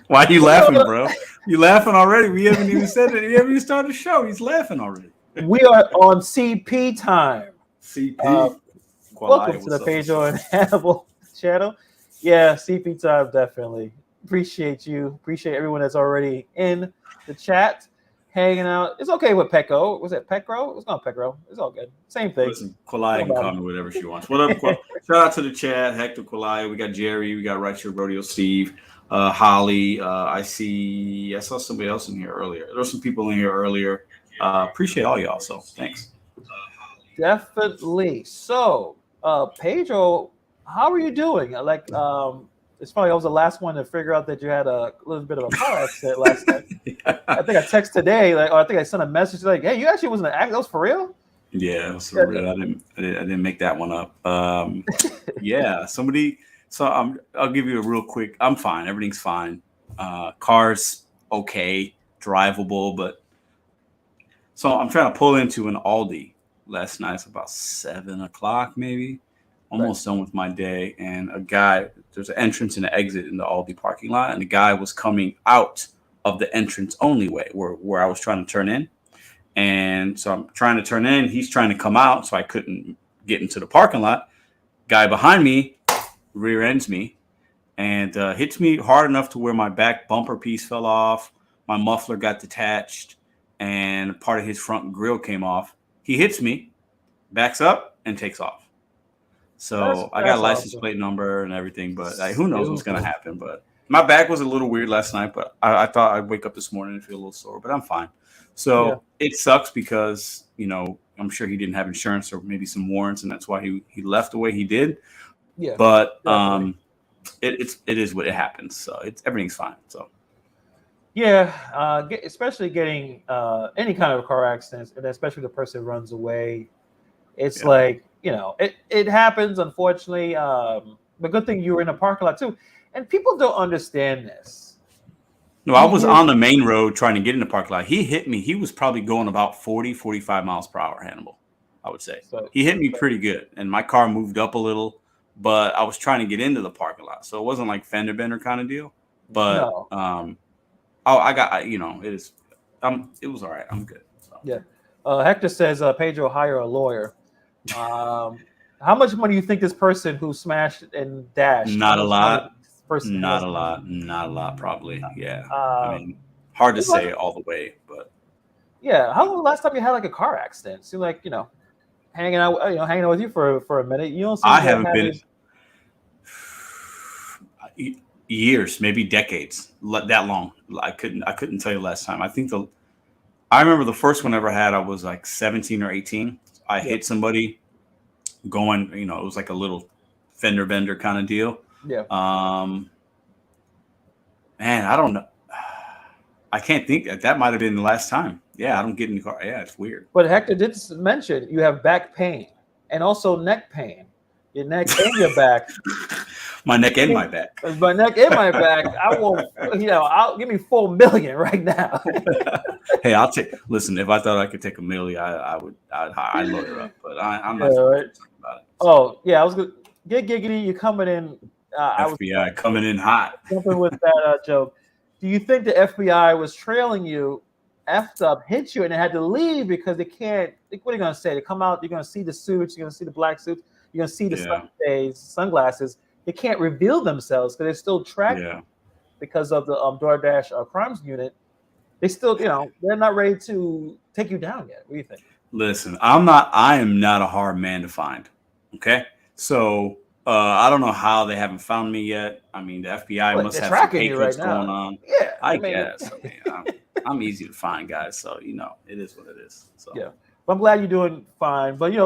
Why are you laughing, bro? You laughing already? We haven't even said it. We haven't even started the show. He's laughing already. We are on CP time. CP. Welcome to the Pedro and Hannibal channel. Yeah, CP time, definitely. Appreciate you. Appreciate everyone that's already in the chat, hanging out. It's okay with Pecco. Was it Pecro? It's not Pecro. It's all good. Same thing. Listen, Qualia can call me whatever she wants. What up, shout out to the chat. Hector, Qualia. We got Jerry. We got Right Here Rodeo Steve. Holly. I saw somebody else in here earlier. There were some people in here earlier. Appreciate all y'all. So thanks. Definitely. So, Pedro, how are you doing? It's funny. I was the last one to figure out that you had a little bit of a car accident last night. I think I text today, or I think I sent a message like, "Hey, you actually wasn't an accident. That was for real." Yeah, it was for real. I didn't make that one up. Yeah, somebody. So I'll give you a real quick. I'm fine. Everything's fine. Car's okay, drivable, but so I'm trying to pull into an Aldi last night. It's about 7:00, maybe. Almost done with my day, and a guy. There's an entrance and an exit in the Aldi parking lot, and the guy was coming out of the entrance only way, where I was trying to turn in, and so I'm trying to turn in. He's trying to come out, so I couldn't get into the parking lot. Guy behind me rear ends me and hits me hard enough to where my back bumper piece fell off, my muffler got detached, and part of his front grill came off. He hits me, backs up, and takes off. So I got a license plate number and everything, but who knows what's going to happen. But my back was a little weird last night, but I thought I'd wake up this morning and feel a little sore, but I'm fine. So It sucks because, I'm sure he didn't have insurance or maybe some warrants, and that's why he left the way he did. Yeah, but it is what it happens. So everything's fine. So especially getting any kind of car accidents, and especially the person runs away. It's like it happens, unfortunately. But good thing you were in a parking lot too, and people don't understand this. No, I was on the main road trying to get in the parking lot. He hit me. He was probably going about 40, 45 miles per hour, Hannibal, I would say. So, he hit me pretty good, and my car moved up a little. But I was trying to get into the parking lot, so it wasn't like fender bender kind of deal. But I got it is. It was all right. I'm good. So. Yeah. Hector says Pedro hire a lawyer. How much money do you think this person who smashed and dashed? Not a lot. Not a lot. Probably. Yeah. I mean, hard to say all the way, but. Yeah. How long was the last time you had like a car accident? Seemed like hanging out with you for a minute. You don't. I haven't been years, maybe decades. That long. I couldn't tell you last time. I remember the first one I ever had. I was like 17 or 18. I hit somebody going. It was like a little fender bender kind of deal. Yeah. Man, I don't know. I can't think that might have been the last time. Yeah, I don't get in the car. Yeah, it's weird. But Hector did mention you have back pain and also neck pain. Your neck and your back. My neck and my back. My neck and my back. I won't. I'll give me $4 million right now. Hey, listen, if I thought I could take $1 million, I'd load it up. But I'm not talking about it. Oh yeah, I was gonna get giggity. You're coming in. FBI coming in hot. Something with that joke. Do you think the FBI was trailing you, effed up, hit you, and they had to leave because they can't? What are you gonna say? They come out. You're gonna see the suits. You're gonna see the black suits. You're gonna see the sunglasses. They can't reveal themselves because they're still tracking because of the DoorDash crimes unit. They still, they're not ready to take you down yet. What do you think? Listen, I am not a hard man to find. Okay, so I don't know how they haven't found me yet. I mean, the FBI must have some papers going on. Yeah, I guess. I'm easy to find, guys. So it is what it is. So yeah, but I'm glad you're doing fine. But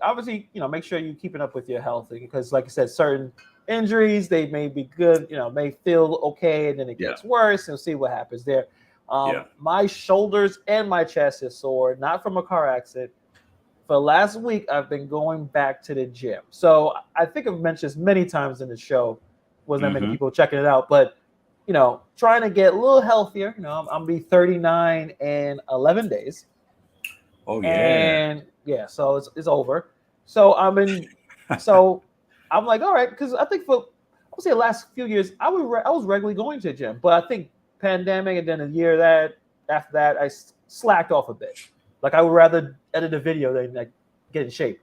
obviously, make sure you're keeping up with your health because, like I said, certain injuries they may be good, may feel okay, and then it gets worse. And see what happens there. My shoulders and my chest is sore, not from a car accident. For last week, I've been going back to the gym. So I think I've mentioned this many times in the show. Wasn't that many people checking it out, but trying to get a little healthier. I'm gonna be 39 in 11 days. Oh yeah. And so it's over. So I'm like, all right, because I think for I would say the last few years, I was regularly going to the gym, but I think pandemic and then a year after that, I slacked off a bit. Like I would rather edit a video than like get in shape.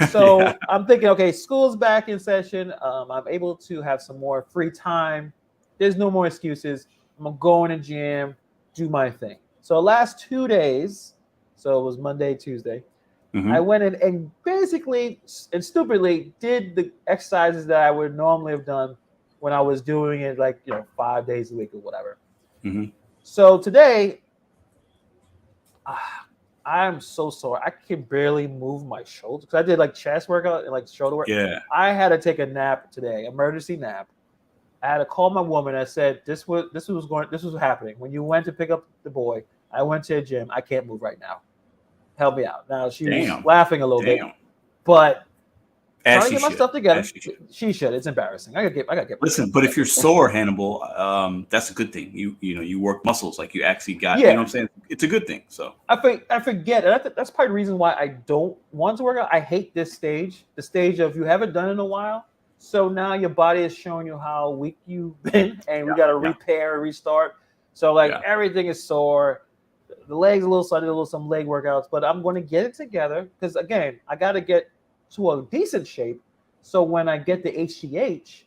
So Yeah. I'm thinking, okay, school's back in session. I'm able to have some more free time. There's no more excuses. I'm gonna go in the gym, do my thing. So last 2 days, so it was Monday, Tuesday. I Mhm. went in and basically and stupidly did the exercises that I would normally have done when I was doing it like 5 days a week or whatever. Mhm. So today, I'm so sore. I can barely move my shoulders because I did like chest workout and like shoulder work. Yeah. I had to take a nap today, emergency nap. I had to call my woman. I said, this was happening. When you went to pick up the boy, I went to the gym. I can't move right now. Help me out. Now she was Damn. laughing a little bit, Damn. but As trying to she get my should. stuff together. As she should. She should. It's embarrassing. I gotta get. Listen, but if you're sore, Hannibal, that's a good thing. You work muscles, like you actually got. You know Yeah, what I'm saying? It's a good thing. So I forget. And that's part of the reason why I don't want to work out. I hate this stage, the stage of you haven't done it in a while. So now your body is showing you how weak you've been, and we got to yeah, repair, restart. So like yeah. everything is sore. The legs a little sore. I did a little some leg workouts, but I'm going to get it together because again, I got to get to a decent shape. So when I get the HGH,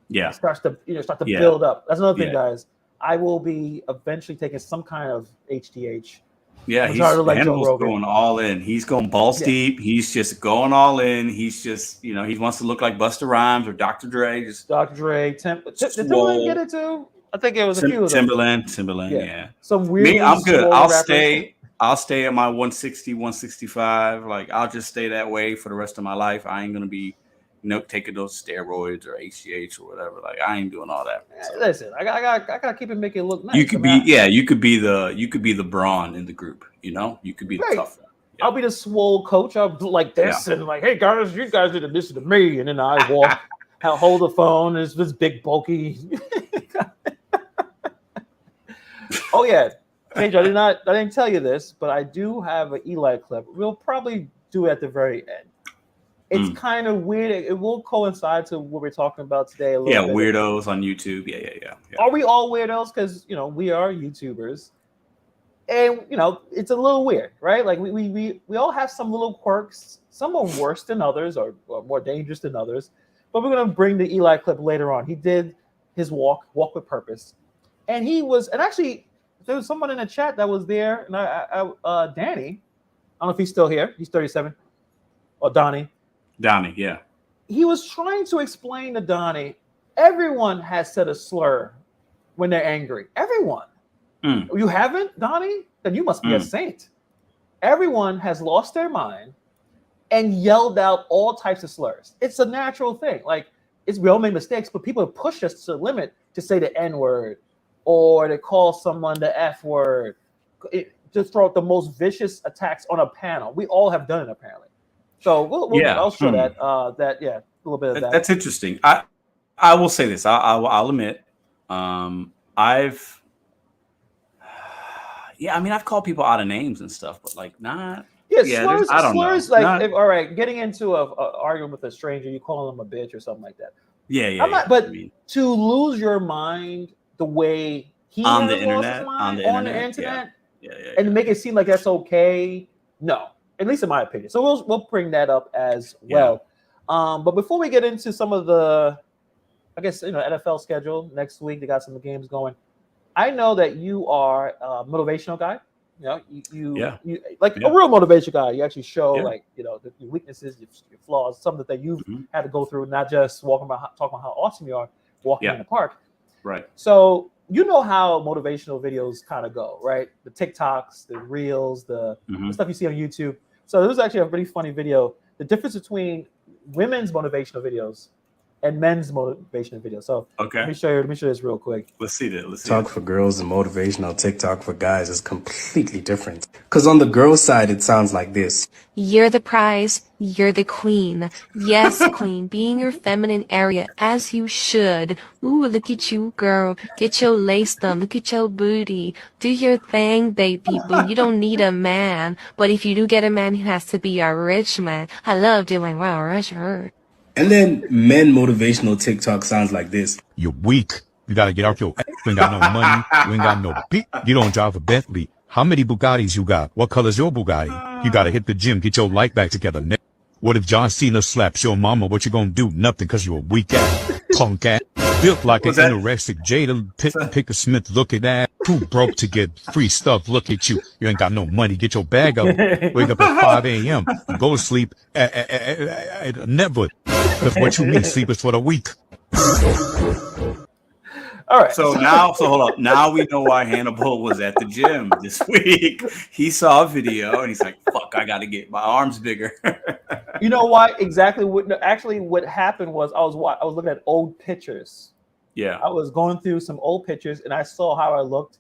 Yeah. it starts to Yeah. build up. That's another thing, Yeah. guys. I will be eventually taking some kind of HGH. Yeah, I'm trying to like Joe Hannibal's Rogan. going all in. He's going balls Yeah. deep. He's just going all in. He's just, he wants to look like Busta Rhymes or Dr. Dre. Just Dr. Dre, did Timberland swole. get it too? I think it was a few of them. Timberland, yeah. Some Me, weirdly I'm good. swole I'll rappers. stay at my 160, 165. Like I'll just stay that way for the rest of my life. I ain't gonna be taking those steroids or HGH or whatever. Like I ain't doing all that. So. Listen, I gotta keep it make it look nice. You could you could be the brawn in the group. You could be the tough one. Yeah. I'll be the swole coach. I'll do like this and like, hey guys, you guys need to listen to me. And then I walk, I'll hold the phone. It's this big bulky. Oh yeah, Paige, I didn't tell you this, but I do have an Eli clip. We'll probably do it at the very end. It's kind of weird. It will coincide to what we're talking about today. A little bit. Weirdos on YouTube. Yeah. Are we all weirdos? Because we are YouTubers, and it's a little weird, right? Like we all have some little quirks. Some are worse than others, or more dangerous than others. But we're gonna bring the Eli clip later on. He did his walk with purpose, and actually there was someone in the chat that was there, and Danny. I don't know if he's still here. He's 37, or Donnie. Donnie, yeah. He was trying to explain to Donnie, everyone has said a slur when they're angry. Everyone. You haven't, Donnie? Then you must be a saint. Everyone has lost their mind and yelled out all types of slurs. It's a natural thing. Like, we all make mistakes, but people have pushed us to the limit to say the N-word or to call someone the F word. To throw out the most vicious attacks on a panel. We all have done it, apparently. So I'll show that. A little bit of that. That's interesting. I will say this. I'll admit, I've called people out of names and stuff, but like not. Yeah, slurs. I don't slurs know. Like, all right, getting into a argument with a stranger, you call them a bitch or something like that. Yeah. But to lose your mind the way he on has the lost internet, his mind on the internet, and make it seem like that's okay. No. At least in my opinion. So we'll bring that up as well. But before we get into some of the, I guess, NFL schedule next week, they got some games going. I know that you are a motivational guy. You like a real motivation guy. You actually show your weaknesses, your flaws, something that you've had to go through, not just talking about how awesome you are walking in the park. Right. So you know how motivational videos kind of go, right? The TikToks, the Reels, the stuff you see on YouTube. So this is actually a pretty funny video. The difference between women's motivational videos and men's motivational videos. So let me show you this real quick. Let's see that. TikTok for girls and motivational TikTok for guys is completely different. Because on the girl side, it sounds like this. You're the prize. You're the queen. Yes, queen. Be in your feminine area as you should. Ooh, look at you, girl. Get your lace done. Look at your booty. Do your thing, baby boo. You don't need a man. But if you do get a man, he has to be a rich man. I love doing well, rich. And then men motivational TikTok sounds like this. You're weak. You gotta get off your ass. You ain't got no money. You ain't got no beat. You don't drive a Bentley. How many Bugattis you got? What color's your Bugatti? You gotta hit the gym, get your life back together. What if John Cena slaps your mama? What you gonna do? Nothing, cause you're a weak ass, punk ass. Built like an anorexic Jada Picker Smith. Look at that. Too broke to get free stuff. Look at you. You ain't got no money. Get your bag up. Wake up at 5 a.m. Go to sleep never. That's what you mean. Sleep is for the weak. All right. So hold up. Now we know why Hannibal was at the gym this week. He saw a video and he's like, "Fuck, I got to get my arms bigger." You know why? Exactly. What happened was I was looking at old pictures. Yeah. I was going through some old pictures and I saw how I looked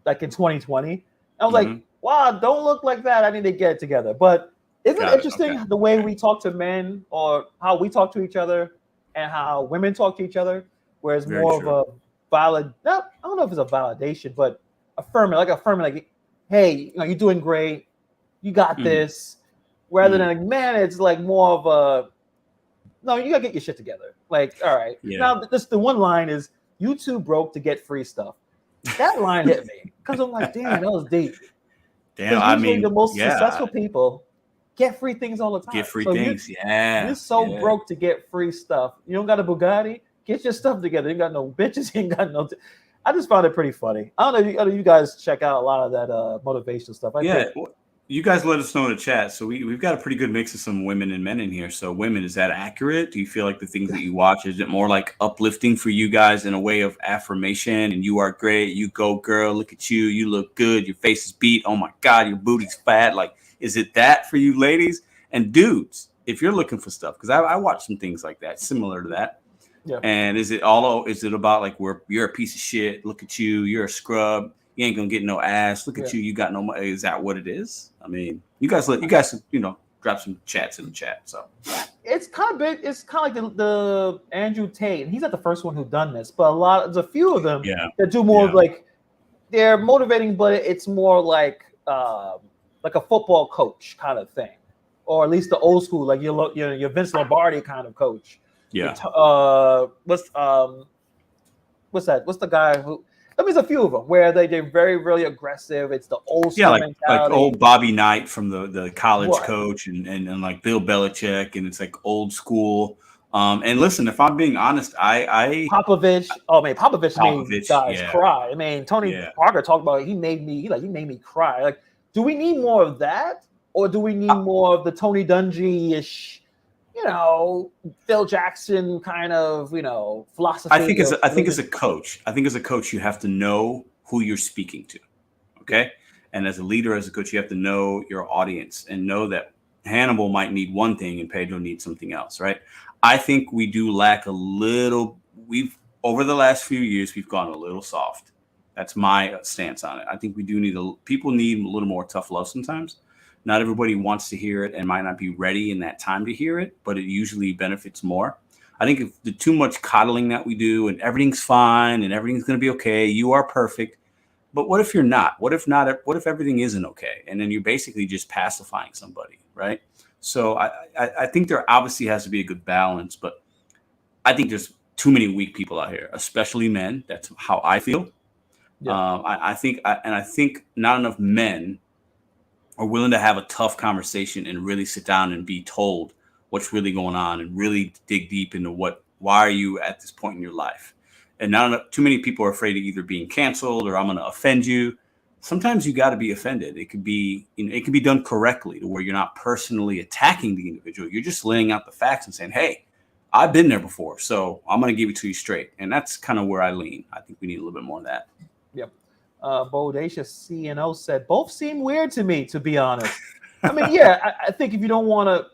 like in 2020. I was like, wow, don't look like that. I need to get it together. But isn't it interesting the way we talk to men or how we talk to each other and how women talk to each other? Whereas more of a I don't know if it's a validation, but affirming, like, hey, you're doing great. You got this. Rather than like, man, it's like more of a, no, you gotta get your shit together. Like, all right. Yeah. Now, the one line is, you too broke to get free stuff. That line hit me because I'm like, damn, that was deep. Damn, I mean, the most successful people get free things all the time. Get free things, You're so broke to get free stuff. You don't got a Bugatti? Get your stuff together. You got no bitches. You ain't got no. I just found it pretty funny. I don't know if you guys check out a lot of that motivational stuff. You guys let us know in the chat. So we've got a pretty good mix of some women and men in here. So women, is that accurate? Do you feel like the things that you watch, is it more like uplifting for you guys in a way of affirmation and you are great, you go girl, look at you, you look good, your face is beat, oh my God, your booty's fat. Like, is it that for you ladies? And dudes, if you're looking for stuff, because I watch some things like that, similar to that. Yeah. And is it about like, you're a piece of shit, look at you, you're a scrub, you ain't gonna get no ass. Look at you. You got no money. Is that what it is? I mean, you guys, drop some chats in the chat. So it's kind of big. It's kind of like the Andrew Tate. He's not the first one who done this, but there's a few of them that do more like they're motivating, but it's more like a football coach kind of thing, or at least the old school, like your Vince Lombardi kind of coach. Yeah. What's that? What's the guy who? There's a few of them where they're very, really aggressive. It's the old school mentality. Like old Bobby Knight from the college coach and like Bill Belichick, and it's like old school. And listen, if I'm being honest, Popovich. Oh man, Popovich made guys cry. I mean, Tony Parker talked about it. He made me cry. Like, do we need more of that, or do we need more of the Tony Dungy-ish? Phil Jackson kind of, philosophy. I think as a coach, you have to know who you're speaking to. Okay. And as a leader, as a coach, you have to know your audience and know that Hannibal might need one thing and Pedro needs something else. Right. I think we do lack over the last few years, we've gone a little soft. That's my stance on it. I think we do people need a little more tough love sometimes. Not everybody wants to hear it and might not be ready in that time to hear it, but it usually benefits more. I think if the too much coddling that we do and everything's fine and everything's going to be okay, you are perfect. But what if you're not? What if everything isn't okay? And then you're basically just pacifying somebody, right? So I think there obviously has to be a good balance, but I think there's too many weak people out here, especially men. That's how I feel. Yeah. I think not enough men are willing to have a tough conversation and really sit down and be told what's really going on and really dig deep into why are you at this point in your life? And not too many people are afraid of either being canceled or I'm going to offend you. Sometimes you got to be offended. It could be, it can be done correctly to where you're not personally attacking the individual. You're just laying out the facts and saying, hey, I've been there before, so I'm going to give it to you straight. And that's kind of where I lean. I think we need a little bit more of that. Yep. Bodacious CNO said, both seem weird to me, to be honest. I mean, I think if you don't want to,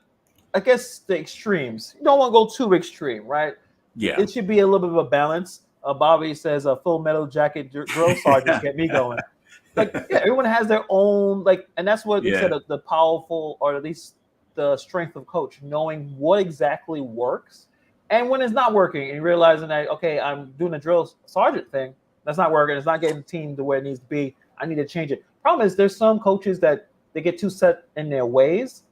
I guess the extremes, you don't want to go too extreme, right? Yeah. It should be a little bit of a balance. Bobby says a Full Metal Jacket drill sergeant get me going. Everyone has their own, and that's what they said, the powerful, or at least the strength of coach, knowing what exactly works and when it's not working and realizing that, okay, I'm doing a drill sergeant thing. That's not working. It's not getting the team to where it needs to be. I need to change it. Problem is, there's some coaches that they get too set in their ways,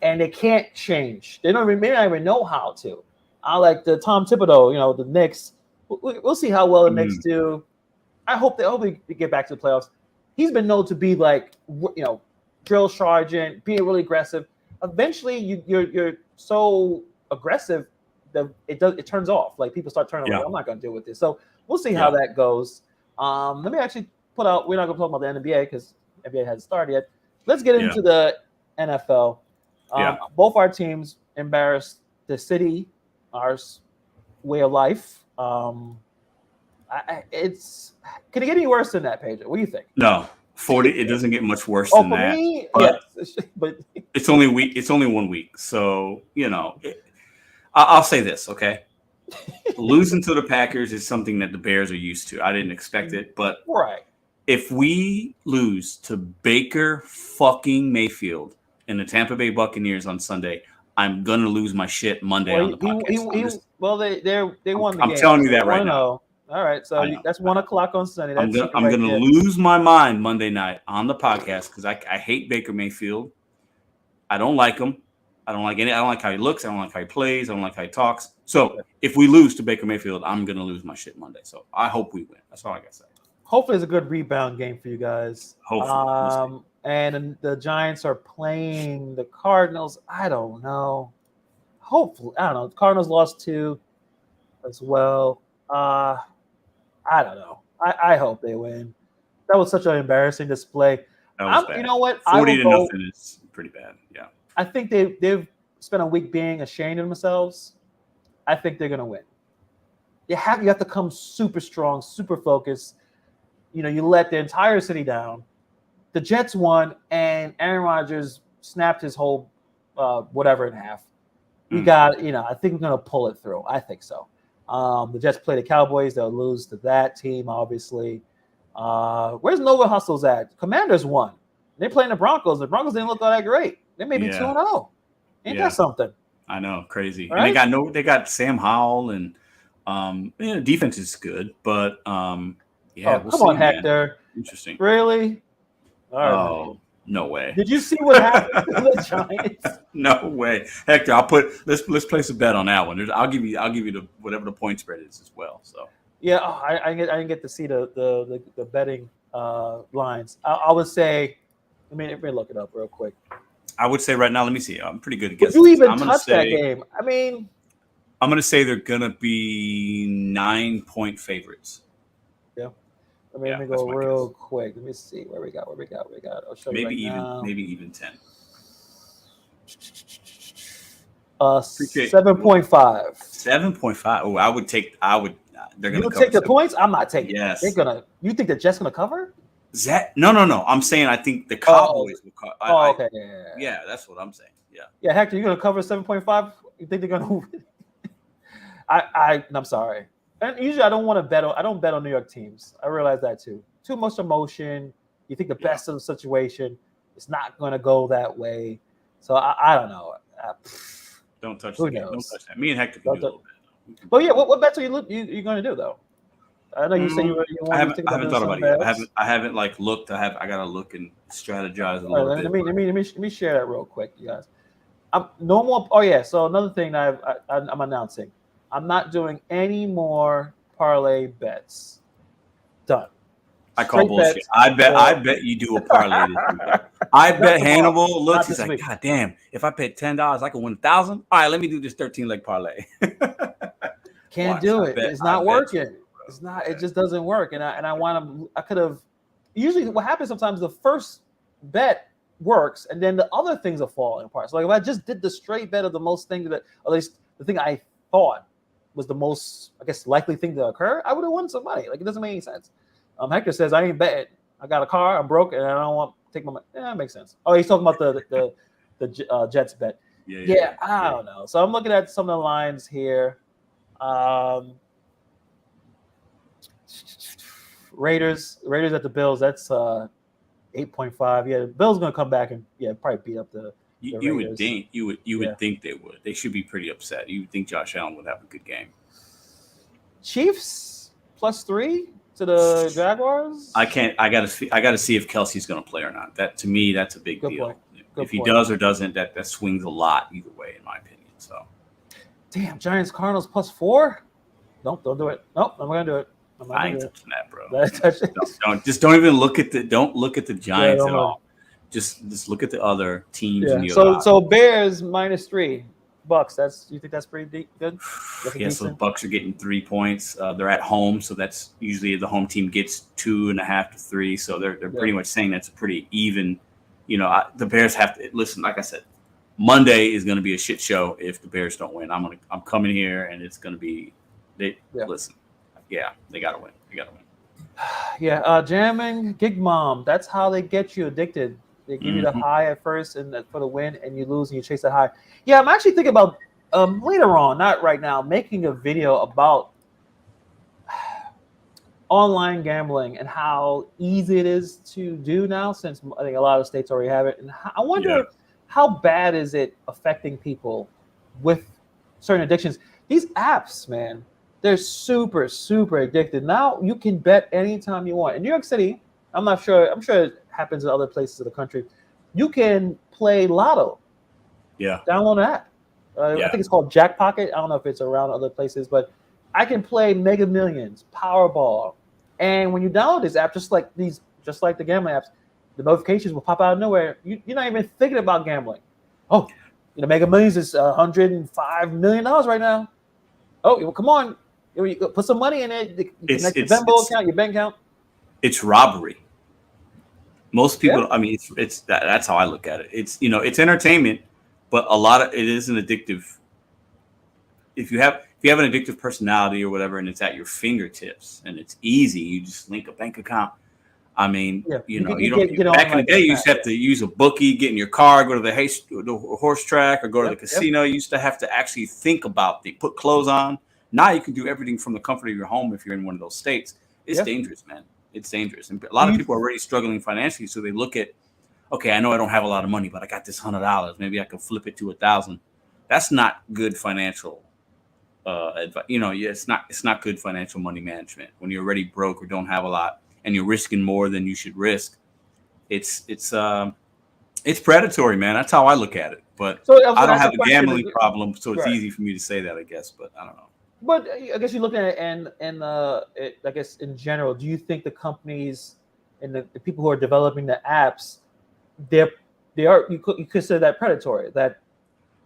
and they can't change. They may not even know how to. I like the Tom Thibodeau, the Knicks. We'll see how well the Knicks do. I hope they get back to the playoffs. He's been known to be like, drill sergeant, being really aggressive. Eventually, you're so aggressive that it turns off. Like people start turning away. I'm not going to deal with this. So we'll see how that goes. Let me actually put out. We're not going to talk about the NBA because NBA hasn't started yet. Let's get into the NFL. Both our teams embarrassed the city, our way of life. Can it get any worse than that, Pedro? What do you think? No, 40. It doesn't get much worse than that. Me, but yes, but it's only only 1 week, so I'll say this, okay? Losing to the Packers is something that the Bears are used to. I didn't expect it, but if we lose to Baker fucking Mayfield and the Tampa Bay Buccaneers on Sunday, I'm gonna lose my shit Monday on the podcast. They won the game. I'm telling you that right now. All right, so that's 1:00 on Sunday. I'm gonna lose my mind Monday night on the podcast because I hate Baker Mayfield. I don't like him. I don't like how he looks. I don't like how he plays. I don't like how he talks. So if we lose to Baker Mayfield, I'm gonna lose my shit Monday. So I hope we win. That's all I gotta say. Hopefully, it's a good rebound game for you guys. Hopefully, and the Giants are playing the Cardinals. I don't know. Hopefully, I don't know. The Cardinals lost 2 as well. I don't know. I hope they win. That was such an embarrassing display. That was bad. You know what? 40-0 is pretty bad. Yeah. I think they've spent a week being ashamed of themselves. I think they're gonna win. You have to come super strong, super focused. You let the entire city down. The Jets won, and Aaron Rodgers snapped his whole whatever in half. I think we're gonna pull it through. I think so. The Jets play the Cowboys. They'll lose to that team, obviously. Where's Nova Hustle's at? Commanders won. They're playing the Broncos. The Broncos didn't look all that great. They may be 2-0. Ain't that something? I know, crazy. Right? And they got Sam Howell, and defense is good, but come we'll on, see, Hector. Man. Interesting. Really? All right, oh, no way. Did you see what happened to the Giants? No way, Hector. Let's place a bet on that one. I'll give you whatever the point spread is as well. So I didn't get to see the betting lines. I would say, let me look it up real quick. I would say right now, let me see. I'm pretty good at guessing. Would you even touch that game? I mean, I'm going to say they're going to be 9-point favorites. Yeah. Let me go real quick. Let me see where we got. I'll show maybe you right maybe even 10. 7.5. 7.5. Oh, I would. They're going to take the points. I'm not taking. Yes. They're gonna. You think the Jets gonna cover? No. I'm saying I think the Cowboys will cover. Okay. Yeah, that's what I'm saying. Yeah. Yeah, Hector, you're gonna cover 7.5. You think they're gonna win? I'm sorry. And usually I don't want to bet on. I don't bet on New York teams. I realize that too. Too much emotion. You think the best of the situation. It's not gonna go that way. So I don't know. Don't touch that. Don't touch that. Me and Hector can do a little bit. But yeah, what bets are you going to do though? I know you said you want I haven't thought about it yet. I haven't looked. I gotta look and strategize a little bit. Let me share that real quick, you guys. No more. Oh yeah. So another thing that I'm announcing, I'm not doing any more parlay bets. Done. I call bullshit. I bet you do a parlay. I bet Hannibal looks. He's like, God damn! If I paid $10, I could win 1,000. All right, let me do this 13-leg parlay. Can't do it. It's not working. It's not. It just doesn't work. And I want to. I could have. Usually, what happens sometimes the first bet works, and then the other things are falling apart. So, like if I just did the straight bet of the most thing that, at least the thing I thought was the most, I guess, likely thing to occur, I would have won some money. Like it doesn't make any sense. Hector says I ain't betting. I got a car. I'm broke, and I don't want to take my money. Yeah, that makes sense. Oh, he's talking about the Jets bet. Yeah. I don't know. So I'm looking at some of the lines here. Raiders at the Bills. That's 8.5. Yeah, the Bills gonna come back and probably beat up the. You would think would think they would. They should be pretty upset. You would think Josh Allen would have a good game. Chiefs +3 to the Jaguars. I gotta see if Kelsey's gonna play or not. That to me, that's a big deal. Point. If he does or doesn't, that swings a lot either way, in my opinion. So, damn, Giants Cardinals +4. Nope, don't do it. Nope, I'm not gonna do it. I ain't touching that, bro. Don't even look at the Giants at all. Just look at the other teams. Yeah. So Bears -3. Bucks. You think that's pretty good? Yeah. So the Bucks are getting 3 points. They're at home, so that's usually the home team gets 2.5 to 3. So they're pretty much saying that's a pretty even. The Bears have to listen. Like I said, Monday is going to be a shit show if the Bears don't win. I'm coming here and it's going to be. Listen. Yeah, they got to win. They got to win. Yeah, jamming, gig mom. That's how they get you addicted. They give you the high at first and for the win, and you lose and you chase that high. Yeah, I'm actually thinking about later on, not right now, making a video about online gambling and how easy it is to do now, since I think a lot of states already have it. And I wonder how bad is it affecting people with certain addictions. These apps, man, they're super, super addictive. Now you can bet anytime you want. In New York City, I'm sure it happens in other places of the country. You can play Lotto. Yeah. Download an app. I think it's called Jack Pocket. I don't know if it's around other places, but I can play Mega Millions, Powerball. And when you download this app, just like the gambling apps, the notifications will pop out of nowhere. You're not even thinking about gambling. Oh, Mega Millions is $105 million right now. Oh, well, come on. You put some money in it. Connect your Venmo account, your bank account. It's robbery. Most people, I mean, that's how I look at it. It's it's entertainment, but a lot of it is an addictive. If you have an addictive personality or whatever, and it's at your fingertips and it's easy, you just link a bank account. I mean, you don't. Back in the day, you used to have to use a bookie, get in your car, go to the horse track, or go to the casino. You used to have to actually think about put clothes on. Now you can do everything from the comfort of your home if you're in one of those states. It's dangerous, man. It's dangerous. And a lot of people are already struggling financially, so they look at, okay, I know I don't have a lot of money, but I got this $100. Maybe I can flip it to $1,000. That's not good financial advice. It's not good financial money management when you're already broke or don't have a lot and you're risking more than you should risk. It's predatory, man. That's how I look at it. But I don't have a gambling problem, so it's easy for me to say that, I guess. But I don't know. But I guess you look at it, and I guess in general, do you think the companies and the people who are developing the apps, you could consider that predatory? That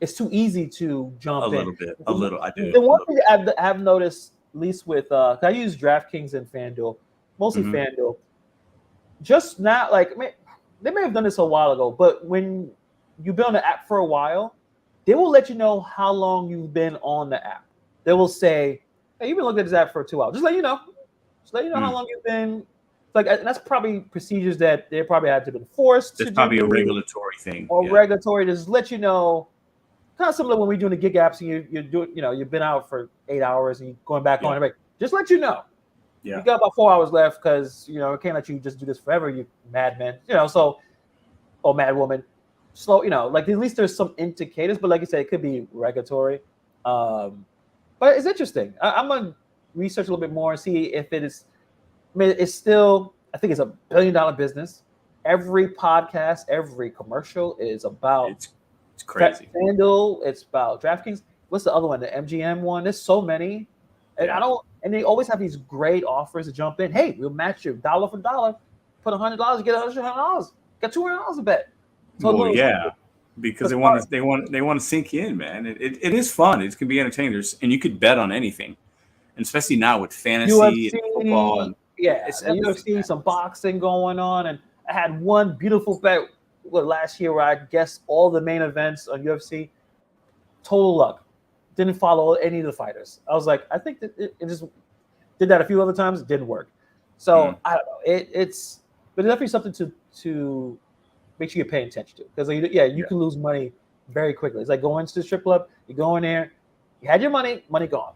it's too easy to jump in. A little. I do. The one thing I have noticed, at least with I use DraftKings and FanDuel, mostly FanDuel. Just not they may have done this a while ago, but when you've been on the app for a while, they will let you know how long you've been on the app. They will say, "Hey, you've been looking at this app for 2 hours." Just let you know. How long you've been. And that's probably procedures that they probably had to been forced. That's probably a regulatory thing. Or regulatory to just let you know. Kind of similar when we're doing the gig apps and you're doing, you've been out for 8 hours and you're going back on it. Just let you know. Yeah. You got about 4 hours left because I can't let you just do this forever, you madman. Or mad woman. Slow, at least there's some indicators, but like you said, it could be regulatory. But it's interesting. I'm gonna research a little bit more and see if it is. I mean, it's still. I think it's $1 billion business. Every podcast, every commercial is about. It's crazy. FanDuel. It's about DraftKings. What's the other one? The MGM one. There's so many, and And they always have these great offers to jump in. Hey, we'll match you dollar for dollar. Put $100, get $100. Got $200 to bet. So because they want to sink you in, man. It is fun. It can be entertaining, and you could bet on anything, and especially now with fantasy UFC, and football. And it's UFC, some boxing going on, and I had one beautiful bet last year where I guessed all the main events on UFC. Total luck. Didn't follow any of the fighters. I was like, I think that it just did that a few other times. It didn't work. So I don't know. It's definitely something to make sure you're paying attention to, because you can lose money very quickly. It's like going to the strip club. You go in there, you had your money gone,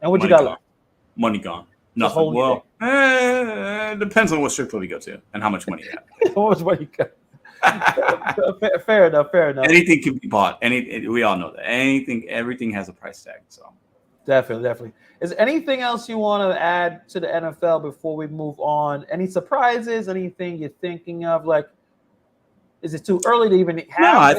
and what you got left? Money gone. Nothing. Well, depends on what strip club you go to and how much money you have. How much money you got? Fair enough. Anything can be bought. We all know that. Everything has a price tag. So definitely. Is anything else you want to add to the NFL before we move on? Any surprises? Anything you're thinking of? Is it too early to even have? No, I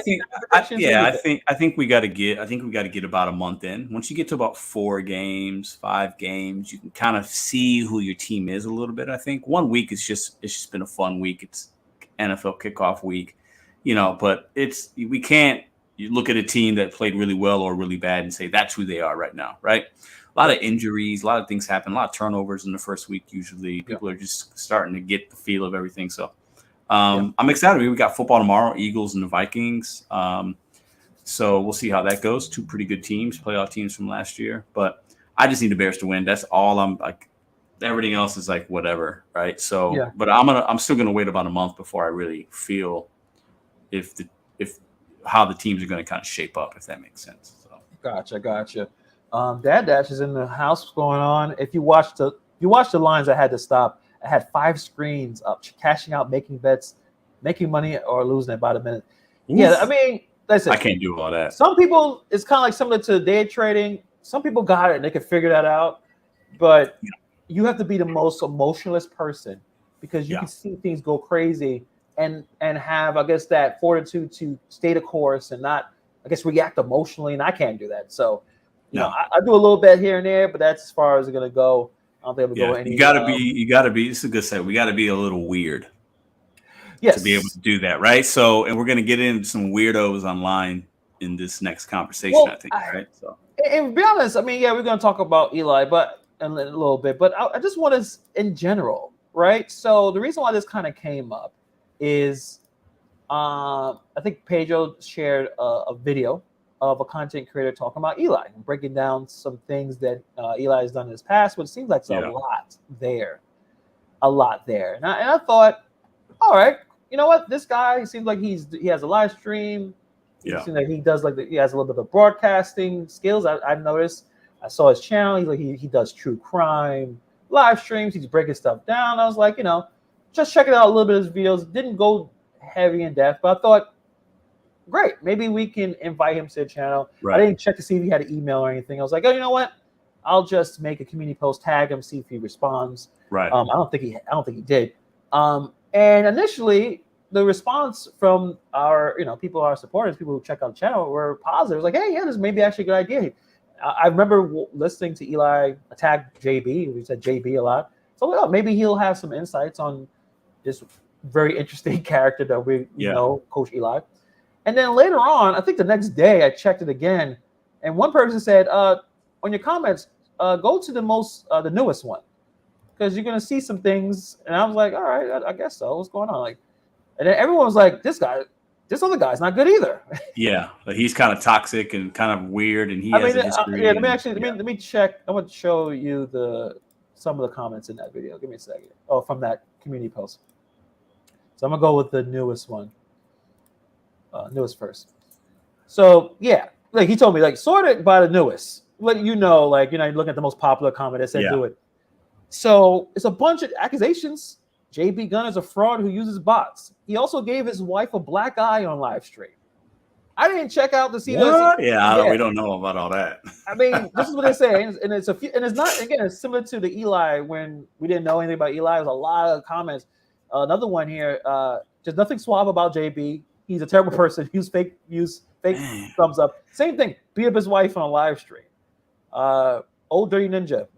think we got to get about a month in. Once you get to about 4 games, 5 games, you can kind of see who your team is a little bit. I think 1 week it's just been a fun week. It's NFL kickoff week, but we can't look at a team that played really well or really bad and say that's who they are right now, right? A lot of injuries, a lot of things happen, a lot of turnovers in the first week. Usually, people are just starting to get the feel of everything. So. I'm excited. We got football tomorrow, Eagles and the Vikings. So we'll see how that goes. 2 pretty good teams, playoff teams from last year. But I just need the Bears to win. That's all I'm like. Everything else is like whatever, right? So, but I'm still gonna wait about a month before I really feel if how the teams are gonna kind of shape up, if that makes sense. So. Gotcha. Dad Dash is in the house. What's going on? If you watch the lines, I had to stop. I had 5 screens up, cashing out, making bets, making money, or losing it about a minute. Oof. Yeah, I mean, listen. I can't do all that. Some people, it's kind of like similar to day trading. Some people got it and they can figure that out. But you have to be the most emotionless person because you can see things go crazy and have, I guess, that fortitude to stay the course and not, I guess, react emotionally. And I can't do that. So, I do a little bit here and there, but that's as far as it's going to go. I don't think we'll go any. You gotta be. This is a good say. We gotta be a little weird, to be able to do that, right? So, and we're gonna get into some weirdos online in this next conversation, I think, right? So, and to be honest, I mean, we're gonna talk about Eli, but in a little bit, but I just want to, in general, right? So, the reason why this kind of came up is, I think Pedro shared a video of a content creator talking about Eli and breaking down some things that Eli has done in his past, but it seems like there's a lot there. And I thought, all right, you know what? This guy seems like he has a live stream. It seems like he does he has a little bit of broadcasting skills. I've noticed. I saw his channel. He does true crime live streams. He's breaking stuff down. I was like, just checking out a little bit of his videos. Didn't go heavy in depth, but I thought, great. Maybe we can invite him to the channel. Right. I didn't check to see if he had an email or anything. I was like, oh, you know what? I'll just make a community post, tag him, see if he responds. Right. I don't think he did. And initially, the response from our, people, our supporters, people who check out the channel, were positive. It was like, hey, this may be actually a good idea. I remember listening to Eli attack JB. We said JB a lot. So maybe he'll have some insights on this very interesting character that we know, Coach Eli. And then later on, I think the next day, I checked it again, and one person said, "On your comments, go to the newest one, because you're gonna see some things." And I was like, "All right, I guess so. What's going on?" And then everyone was like, "This other guy's not good either." Yeah, he's kind of toxic and kind of weird, and he has a history. Let me check. I want to show you some of the comments in that video. Give me a second. Oh, from that community post. So I'm gonna go with the newest one. Newest first. So he told me sort it by the newest. Let you know, you look at the most popular comment that said do it. So it's a bunch of accusations. JB Gunn is a fraud who uses bots. He also gave his wife a black eye on live stream. I didn't check out to see what? Yeah, we don't know about all that. I mean, this is what they're saying, and it's not, again, it's similar to the Eli when we didn't know anything about Eli. There's a lot of comments. Another one here, just nothing suave about JB. He's a terrible person. Use fake thumbs up. Same thing. Beat up his wife on a live stream. Old dirty ninja.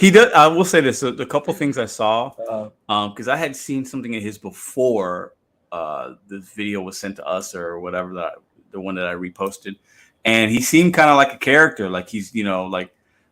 He does. I will say this: a couple things I saw, because I had seen something of his before the video was sent to us or whatever, the one that I reposted, and he seemed kind of like a character. Like he's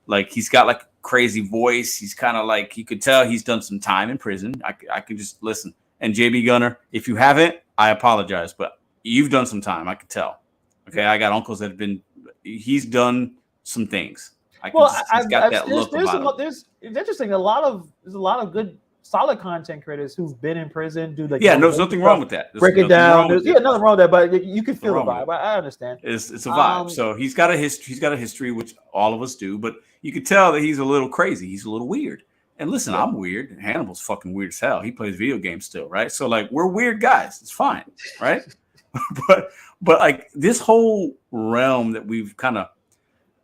like he's got a crazy voice. He's kind of you could tell he's done some time in prison. I could just listen. And JB Gunner, if you haven't, I apologize, but you've done some time. I could tell. Okay, I got uncles that have been. He's done some things. He's got that look about him. It's interesting. There's a lot of good, solid content creators who've been in prison. There's nothing wrong with that. Break it down. Nothing wrong with that, but you can feel the vibe. I understand. It's a vibe. So he's got a history. He's got a history, which all of us do. But you could tell that he's a little crazy. He's a little weird. And listen, I'm weird. Hannibal's fucking weird as hell. He plays video games still, right? So we're weird guys. It's fine, right? but this whole realm that we've kind of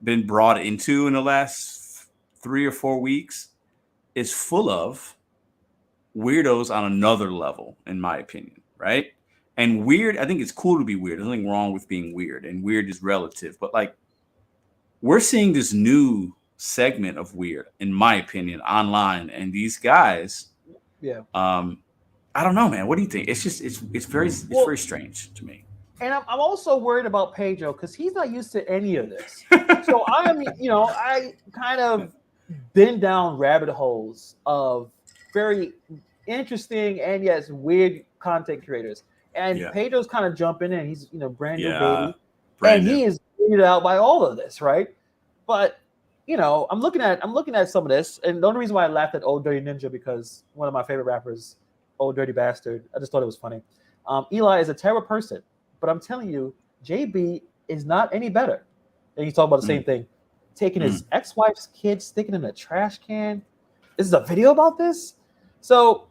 been brought into in the last 3 or 4 weeks is full of Weirdos on another level, in my opinion, right? And weird, I think it's cool to be weird. There's nothing wrong with being weird, and weird is relative. But like, we're seeing this new segment of weird, in my opinion, online, and these guys, Yeah. I don't know, man. What do you think? It's just it's very strange to me. And I'm also worried about Pedro because he's not used to any of this. So I kind of been down rabbit holes of very interesting and yes, weird content creators. And Pedro's kind of jumping in. He's brand new baby. And he is weirded out by all of this, right? But I'm looking at some of this, and the only reason why I laughed at Old Dirty Ninja because one of my favorite rappers, Old Dirty Bastard, I just thought it was funny. Eli is a terrible person, but I'm telling you, JB is not any better. And he's talking about the same thing, taking his ex-wife's kids, sticking in a trash can. This is a video about this. So,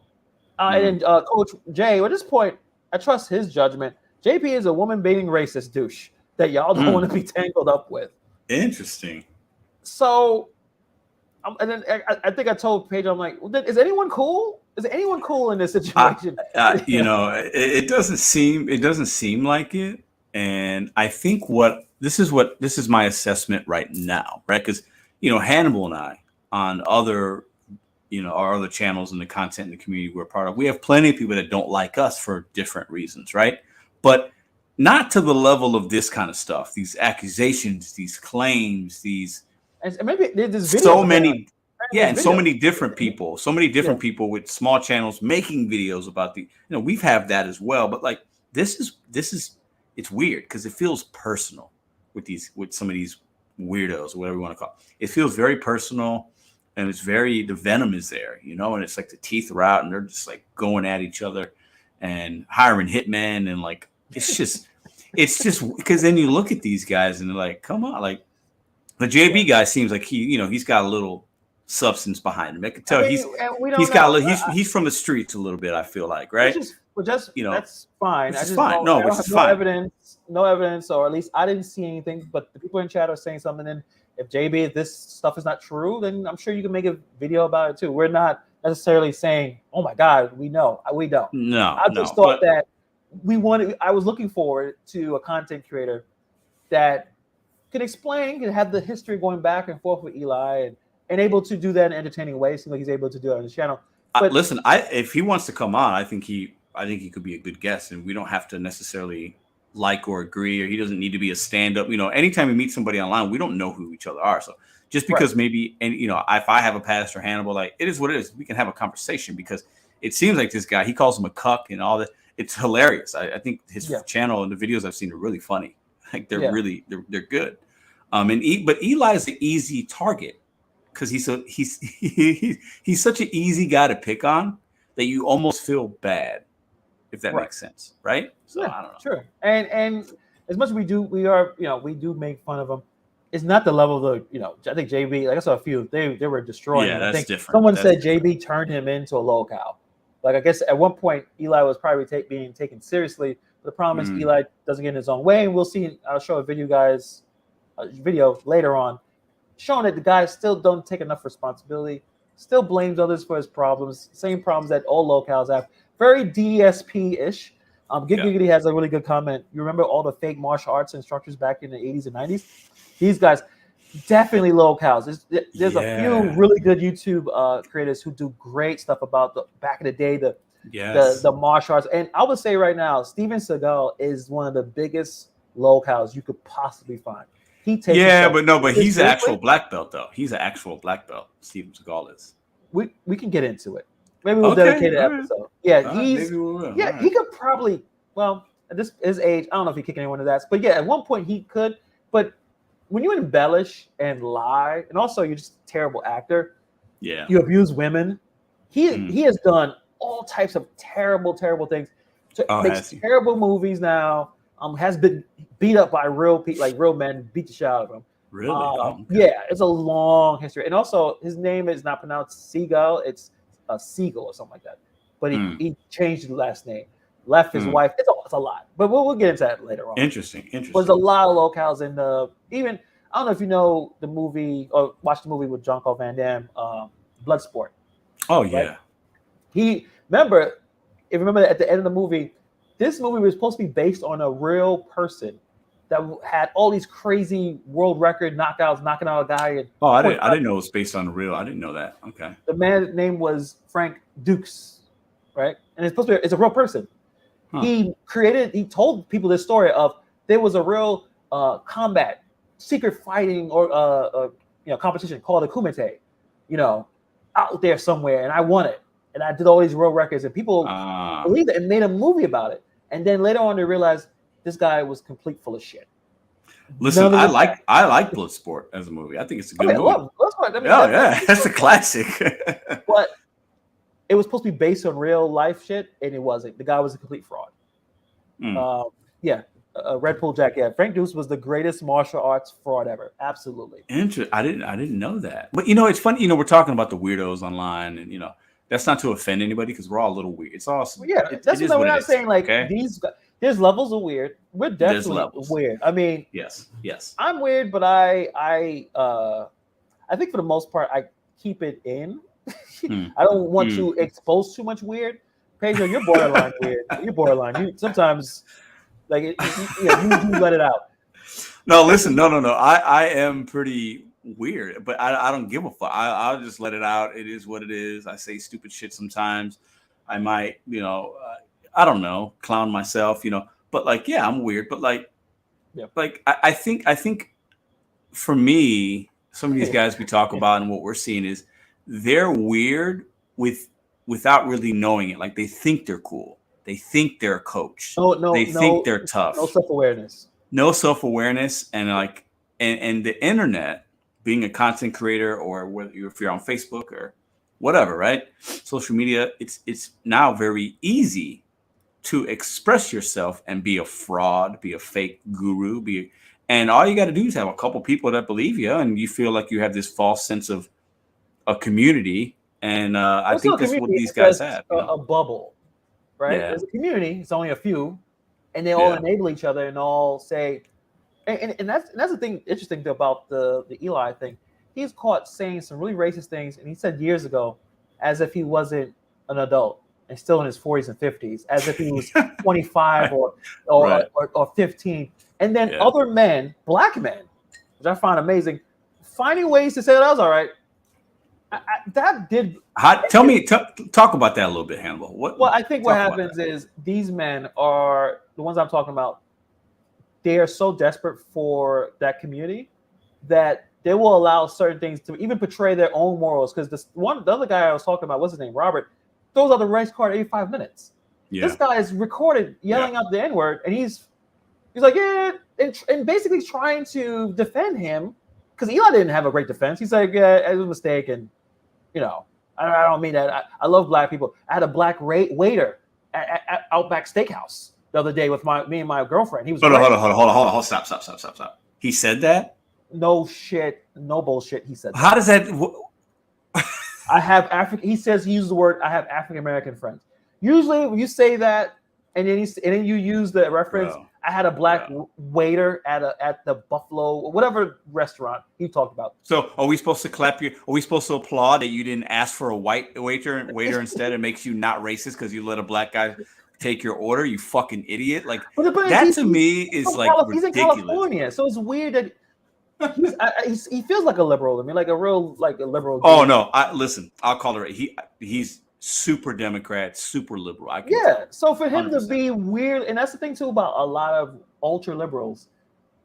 and then Coach Jay, at this point, I trust his judgment. JB is a woman-baiting racist douche that y'all don't want to be tangled up with. Interesting. So, and then I think I told Pedro, I'm like, well, is anyone cool? Is anyone cool in this situation? It doesn't seem like it. And I think this is my assessment right now, right? Because Hannibal and I on other our other channels and the content in the community we're part of, we have plenty of people that don't like us for different reasons, right? But not to the level of this kind of stuff, these accusations, these claims, these. And maybe there's so many, and so many different people, people with small channels making videos about we've had that as well. But like this is it's weird because it feels personal with some of these weirdos or whatever you want to call it. It feels very personal, and it's the venom is there, and it's like the teeth are out and they're just like going at each other and hiring hitmen and like it's just because then you look at these guys and they're like, come on, like. The JB guy seems like he's got a little substance behind him. I can tell he's from the streets a little bit. I feel like, right? That's fine. Which is fine. No evidence, or at least I didn't see anything. But the people in chat are saying something. And if JB, this stuff is not true, then I'm sure you can make a video about it too. We're not necessarily saying, "Oh my God, we know." We don't. No, I just thought that I was looking forward to a content creator that can explain, can have the history going back and forth with Eli and able to do that in an entertaining way. Seems like he's able to do it on his channel. But listen, if he wants to come on, I think he could be a good guest, and we don't have to necessarily like or agree, or he doesn't need to be a stand-up. Anytime we meet somebody online, we don't know who each other are. So just because maybe, and if I have a pastor Hannibal, like it is what it is, we can have a conversation because it seems like this guy, he calls him a cuck and all that. It's hilarious. I think his channel and the videos I've seen are really funny. Like they're really they're good. But Eli is an easy target because he's such an easy guy to pick on that you almost feel bad, if that makes sense, right? So I don't know. Sure. And as much as we do make fun of him, it's not the level of I think JB, like I saw a few, they were destroying him. That's I think different. Someone said JB turned him into a lolcow. Like I guess at one point Eli was probably being taken seriously. The problem is Eli doesn't get in his own way, and we'll see. I'll show a video later on showing that the guy still don't take enough responsibility, still blames others for his problems, same problems that all locals have. Very DSP-ish. Giggity has a really good comment. You remember all the fake martial arts instructors back in the 80s and 90s? These guys, definitely locals. There's a few really good YouTube creators who do great stuff about the back in the day, the martial arts. And I would say right now, Steven Seagal is one of the biggest locals you could possibly find. He takes but he's an actual black belt though. He's an actual black belt. Steven Seagal is. We can get into it. Maybe we'll dedicate an episode. Yeah, he could probably. Well, at his age, I don't know if he kick anyone to that. But yeah, at one point he could. But when you embellish and lie, and also you're just a terrible actor. Yeah, you abuse women. He has done all types of terrible things. Makes terrible movies now. Has been beat up by real men, beat the shit out of him. Really? Yeah, it's a long history. And also, his name is not pronounced Seagal; it's Seagal or something like that. But he changed the last name, left his wife. It's a lot. But we'll get into that later on. Interesting. But there's a lot of locales in even. I don't know if you know the movie or watched the movie with Jean-Claude Van Damme, Bloodsport. Oh yeah. Remember at the end of the movie, this movie was supposed to be based on a real person that had all these crazy world record knockouts, knocking out a guy. I didn't know it was based on real. I didn't know that. Okay. The man's name was Frank Dukes, right? And it's a real person. Huh. He told people this story of there was a real combat, secret fighting or competition called the Kumite, out there somewhere, and I won it. And I did all these world records, and people believed it and made a movie about it. And then later on, they realized this guy was complete full of shit. Listen, I like Bloodsport as a movie. I think it's a good movie. Bloodsport. I mean, that's a classic. But it was supposed to be based on real life shit, and it wasn't. The guy was a complete fraud. Red Pool Jack. Yeah, Frank Dukes was the greatest martial arts fraud ever. Absolutely. Interesting. I didn't know that. But it's funny. We're talking about the weirdos online, and that's not to offend anybody because we're all a little weird. It's awesome. That's what we're not saying. Like these. There's levels of weird. We're definitely weird. I mean, yes. I'm weird, but I think for the most part I keep it in. I don't want to expose too much weird. Pedro, you're borderline weird. You're borderline. You sometimes you let it out. No, listen, no. I am pretty weird, but I don't give a fuck. I'll just let it out. It is what it is. I say stupid shit sometimes. I might, I don't know, clown myself, but I'm weird. But I think for me, some of these guys we talk about and what we're seeing is they're weird without really knowing it. Like they think they're cool. They think they're a coach. They think they're tough. No self-awareness. And and the internet, being a content creator or whether if you're on Facebook or whatever, right? Social media, it's now very easy to express yourself and be a fraud, be a fake guru, and all you got to do is have a couple people that believe you, and you feel like you have this false sense of a community. And I think that's what these guys have. A bubble, right? Yeah. There's a community. It's only a few, and they all enable each other and all say, and that's the thing interesting about the Eli thing. He's caught saying some really racist things, and he said years ago, as if he wasn't an adult. And still in his 40s and 50s, as if he was 25 or 15. And then other men, black men, which I find amazing, finding ways to say that I was all right. Talk about that a little bit, Hannibal. I think what happens is these men are the ones I'm talking about. They are so desperate for that community that they will allow certain things to even portray their own morals. Because the other guy I was talking about, what's his name, Robert, throws out the race card every 5 minutes. Yeah. This guy is recorded yelling out the N-word, and he's like, and basically trying to defend him because Eli didn't have a great defense. He's like, it was a mistake, and I don't mean that. I love black people. I had a black waiter at Outback Steakhouse the other day with me and my girlfriend. He was hold on, stop. He said that? No shit, no bullshit. He said that. How does that? I have African. He says he used the word. I have African American friends. Usually, when you say that, and then you use the reference. Bro. I had a black waiter at the Buffalo or whatever restaurant he talked about. So, are we supposed to clap you? Are we supposed to applaud that you didn't ask for a white waiter instead? It makes you not racist because you let a black guy take your order. You fucking idiot! Like that to me is like ridiculous. He's in California, so it's weird that. He feels like a liberal to me, like a liberal. Oh no! Listen, I'll call it. He's super Democrat, super liberal. So for him 100%. To be weird, and that's the thing too about a lot of ultra liberals,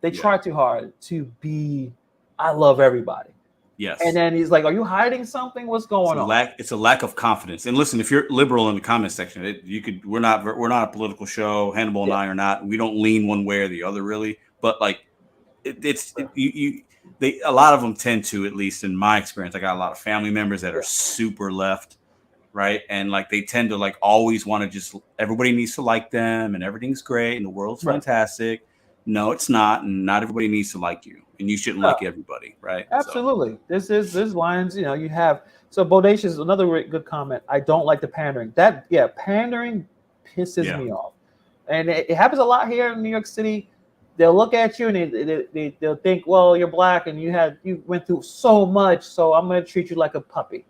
they try too hard to be. I love everybody. Yes. And then he's like, "Are you hiding something? What's going on?" It's a lack of confidence. And listen, if you're liberal in the comment section, we're not a political show. Hannibal and I are not. We don't lean one way or the other, really. But like. A lot of them tend to, at least in my experience, I got a lot of family members that are super left, right? And like they tend to like always want to just everybody needs to like them and everything's great and the world's fantastic. No, it's not, and not everybody needs to like you, and you shouldn't like everybody, right? Absolutely. So. There's lines, you have. So Bodacious, another good comment. I don't like the pandering. Pandering pisses me off, and it happens a lot here in New York City. They'll look at you and they'll think, well, you're black and you went through so much, so I'm going to treat you like a puppy.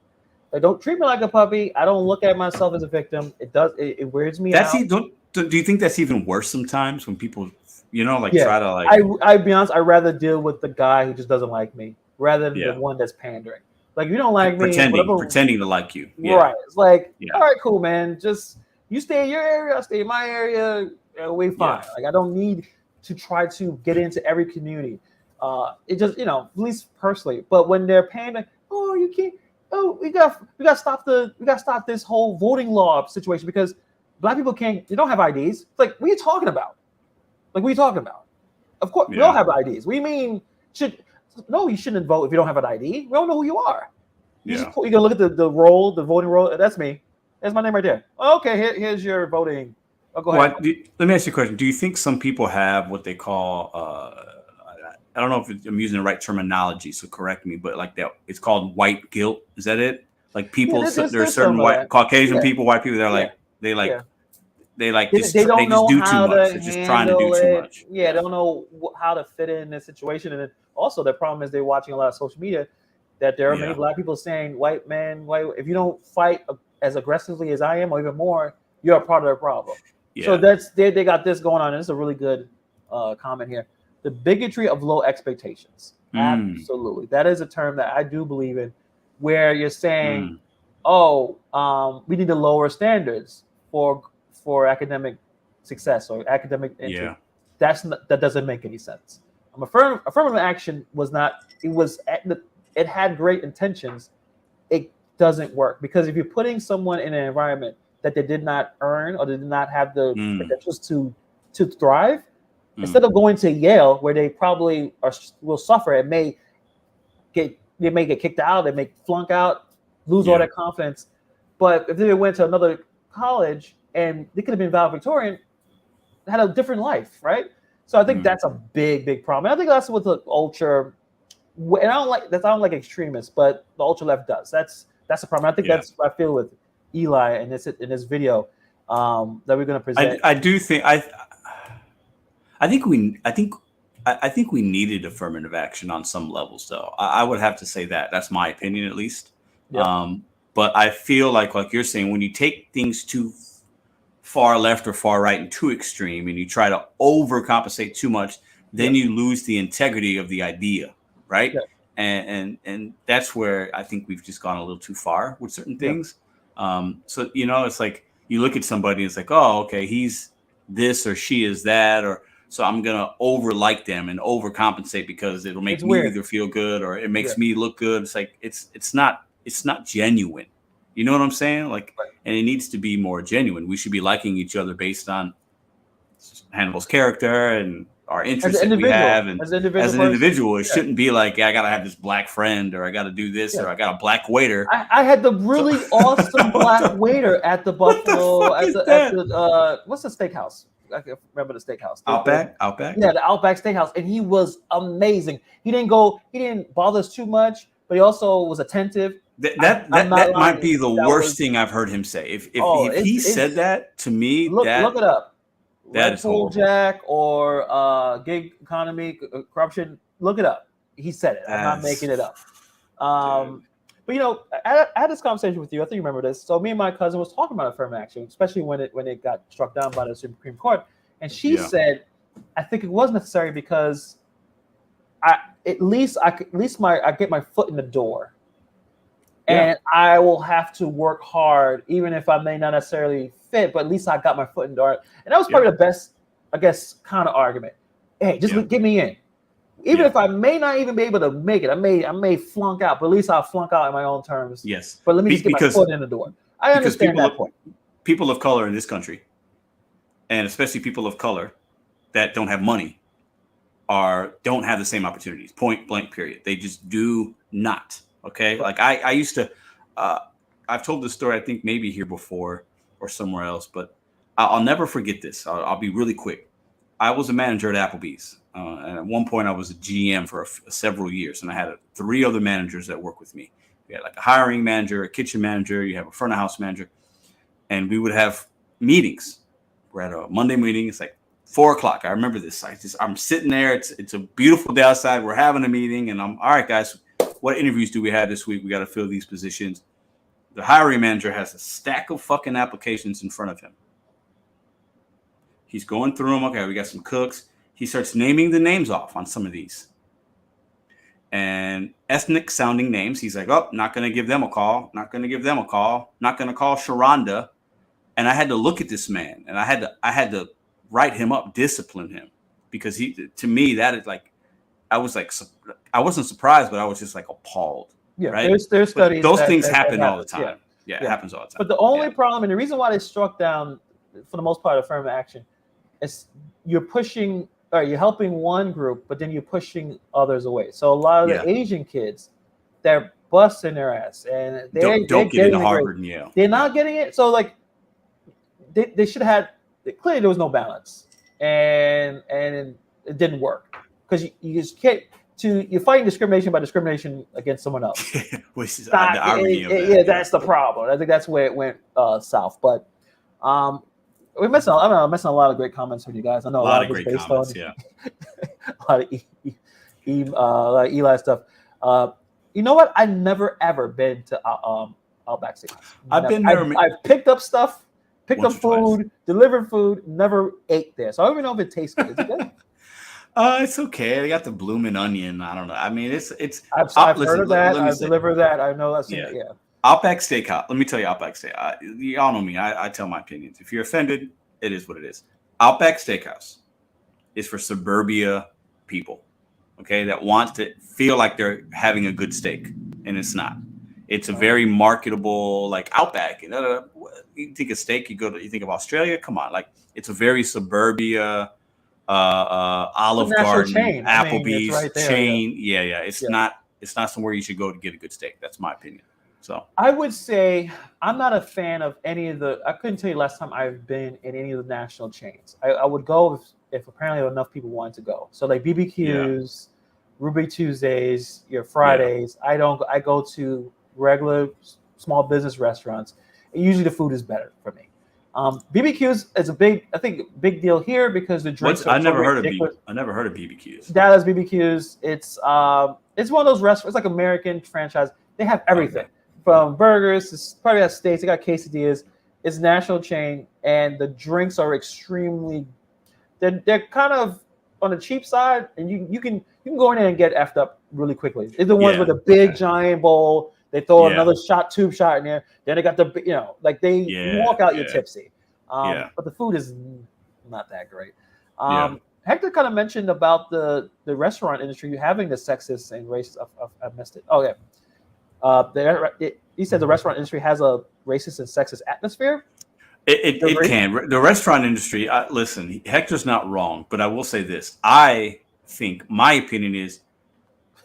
Like, don't treat me like a puppy. I don't look at myself as a victim. It weirds me out. Do you think that's even worse sometimes when people, try to like? I be honest. I'd rather deal with the guy who just doesn't like me rather than the one that's pandering. Like, you don't like me, pretending to like you. Yeah. Right? It's like, all right, cool, man. Just you stay in your area, I stay in my area. We fine. Yeah. Like, I don't need to try to get into every community. It just, at least personally. But when they're pandering, oh, you can't. Oh, we got to stop this whole voting law situation because Black people they don't have IDs. It's like, what are you talking about? Of course, we don't have IDs. We mean you shouldn't vote if you don't have an ID. We don't know who you are. You're gonna look at the voting roll. That's me. That's my name right there. Okay, here's your voting. Oh, go ahead. Let me ask you a question. Do you think some people have what they call I don't know if I'm using the right terminology, so correct me, but like that, it's called white guilt. Is that it? Like people, there's certain white Caucasian people, white people. They're like they just do too much. They're just trying to do too much. Yeah, they don't know how to fit in this situation. And then also the problem is they're watching a lot of social media that there are many Black people saying, white, if you don't fight as aggressively as I am or even more, you're a part of the problem. Yeah. So they got this going on. And it's a really good comment here. The bigotry of low expectations. Absolutely. That is a term that I do believe in, where you're saying, we need to lower standards for academic success or academic entry. Yeah. That doesn't make any sense. Affirmative action was not. It had great intentions. It doesn't work because if you're putting someone in an environment that they did not earn or they did not have the credentials to thrive, instead of going to Yale where they probably will suffer, they may get kicked out, they may flunk out, lose all their confidence. But if they went to another college and they could have been valedictorian, had a different life, right? So I think that's a big problem. And I think that's what the ultra, and I don't like extremists, but the ultra left does. That's the problem. I think that's what I feel with Eli in this video that we're going to present. I think we needed affirmative action on some levels, though. I would have to say that's my opinion, at least. Yeah. But I feel like you're saying, when you take things too far left or far right and too extreme, and you try to overcompensate too much, then you lose the integrity of the idea, right? Yeah. And that's where I think we've just gone a little too far with certain things. So it's like you look at somebody, and it's like, oh, okay, he's this or she is that, or so I'm gonna over-like them and overcompensate because it'll make me either feel good or it makes me look good. It's like it's not genuine. You know what I'm saying? And it needs to be more genuine. We should be liking each other based on Hannibal's character and our interests that we have. And as an individual, it shouldn't be like, I gotta have this Black friend, or I gotta do this, or I got a Black waiter. I had the really awesome Black waiter at the Buffalo at the what's the steakhouse? I can't remember the steakhouse. Outback? Yeah, the Outback Steakhouse. And he was amazing. He didn't bother us too much, but he also was attentive. That might be the worst thing I've heard him say. If he said that to me, look it up. That is horrible. Jack or gig economy corruption. Look it up. He said it. I'm not making it up. But I had this conversation with you. I think you remember this. So me and my cousin was talking about affirmative action, especially when it got struck down by the Supreme Court. And she said, I think it was necessary because I get my foot in the door. And I will have to work hard, even if I may not necessarily fit, but at least I got my foot in the door. And that was probably the best, I guess, kind of argument. Hey, just get me in. Even if I may not even be able to make it, I may flunk out, but at least I'll flunk out in my own terms. Yes. But let me just get my foot in the door. I understand that point. People of color in this country, and especially people of color that don't have money, don't have the same opportunities. Point blank, period. They just do not. Okay. Like I used to, I've told this story, I think maybe here before or somewhere else, but I'll never forget this. I'll be really quick. I was a manager at Applebee's. And at one point I was a GM for several years, and I had 3 other managers that work with me. We had like a hiring manager, a kitchen manager, you have a front of house manager, and we would have meetings. We're at a Monday meeting. It's like 4:00. I remember this. I'm sitting there. It's a beautiful day outside. We're having a meeting, and I'm all right, guys. What interviews do we have this week? We got to fill these positions. The hiring manager has a stack of fucking applications in front of him. He's going through them. Okay, we got some cooks. He starts naming the names off on some of these. And ethnic sounding names. He's like, oh, not going to give them a call. Not going to give them a call. Not going to call Sharonda. And I had to look at this man, and I had to write him up, discipline him, because to me, that is like, I wasn't surprised, but I was just like appalled. Yeah, right? There's studies. Those things happen all the time. Yeah. Yeah, it happens all the time. But the only problem, and the reason why they struck down, for the most part, affirmative action, is you're helping one group, but then you're pushing others away. So a lot of the Asian kids, they're busting their ass, and they don't get into Harvard and Yale. They're not getting it. So like, they should have had. Clearly, there was no balance, and it didn't work because you just can't. You're fighting discrimination by discrimination against someone else. Which is that's the problem. I think that's where it went south. But we're missing a lot of great comments from you guys. I know a lot of great comments. Yeah, a lot of Eli stuff. You know what? I've never ever been to Outback Steakhouse. I've been there. I've picked up stuff, picked up food, delivered food. Never ate there, so I don't even know if it tastes good. Is it good? It's okay. They got the blooming onion. I don't know. I mean, it's. I've heard of that. I've delivered that. I know that's yeah. Outback Steakhouse. Let me tell you, Outback Steakhouse. Y'all know me. I tell my opinions. If you're offended, it is what it is. Outback Steakhouse is for suburbia people, okay, that want to feel like they're having a good steak, and it's not. It's a very marketable, like Outback. You think of steak, you think of Australia. Come on, like it's a very suburbia. Olive Garden, chain. Applebee's right there, chain. Yeah. It's not somewhere you should go to get a good steak. That's my opinion. So I would say I'm not a fan of any of the. I couldn't tell you last time I've been in any of the national chains. I would go if apparently enough people wanted to go. So like BBQs, Ruby Tuesdays, your Fridays. I go to regular small business restaurants. Usually the food is better for me. BBQs is a big deal here because the drinks. I never heard of BBQs. Dallas BBQs. It's one of those restaurants. It's like American franchise. They have everything from burgers to probably have steaks. They got quesadillas. It's a national chain, and the drinks are extremely. They're kind of on the cheap side, and you can go in there and get effed up really quickly. It's the ones with a big giant bowl. They throw another tube shot in there. Then they got the, you walk out, you're tipsy. But the food is not that great. Hector kind of mentioned about the restaurant industry having the sexist and racist. I missed it. Oh, yeah. He said the restaurant industry has a racist and sexist atmosphere. It can. The restaurant industry, listen, Hector's not wrong, but I will say this. I think my opinion is,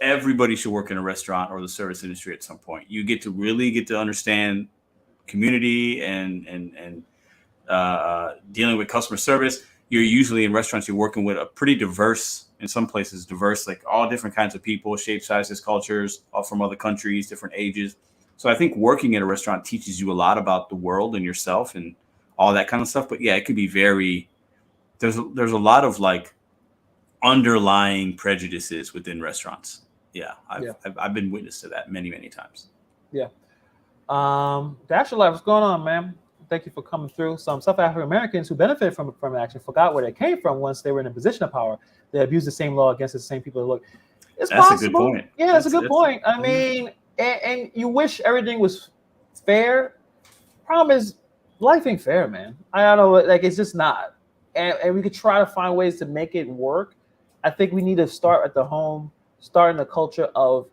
everybody should work in a restaurant or the service industry at some point. You get to understand community and dealing with customer service. You're usually in restaurants, you're working with a pretty diverse, in some places diverse, like all different kinds of people, shapes, sizes, cultures, all from other countries, different ages. So I think working at a restaurant teaches you a lot about the world and yourself and all that kind of stuff. But yeah, it could be there's a lot of like underlying prejudices within restaurants. Yeah, I've been witness to that many, many times. Yeah. Dash Life, what's going on, man? Thank you for coming through. Some South African Americans who benefited from action forgot where they came from once they were in a position of power. They abused the same law against the same people. Look, it's possible. That's a good point. Yeah, that's a good point. I mean, and you wish everything was fair. Problem is, life ain't fair, man. I don't know, like it's just not. And we could try to find ways to make it work. I think we need to start at the home. Starting the culture of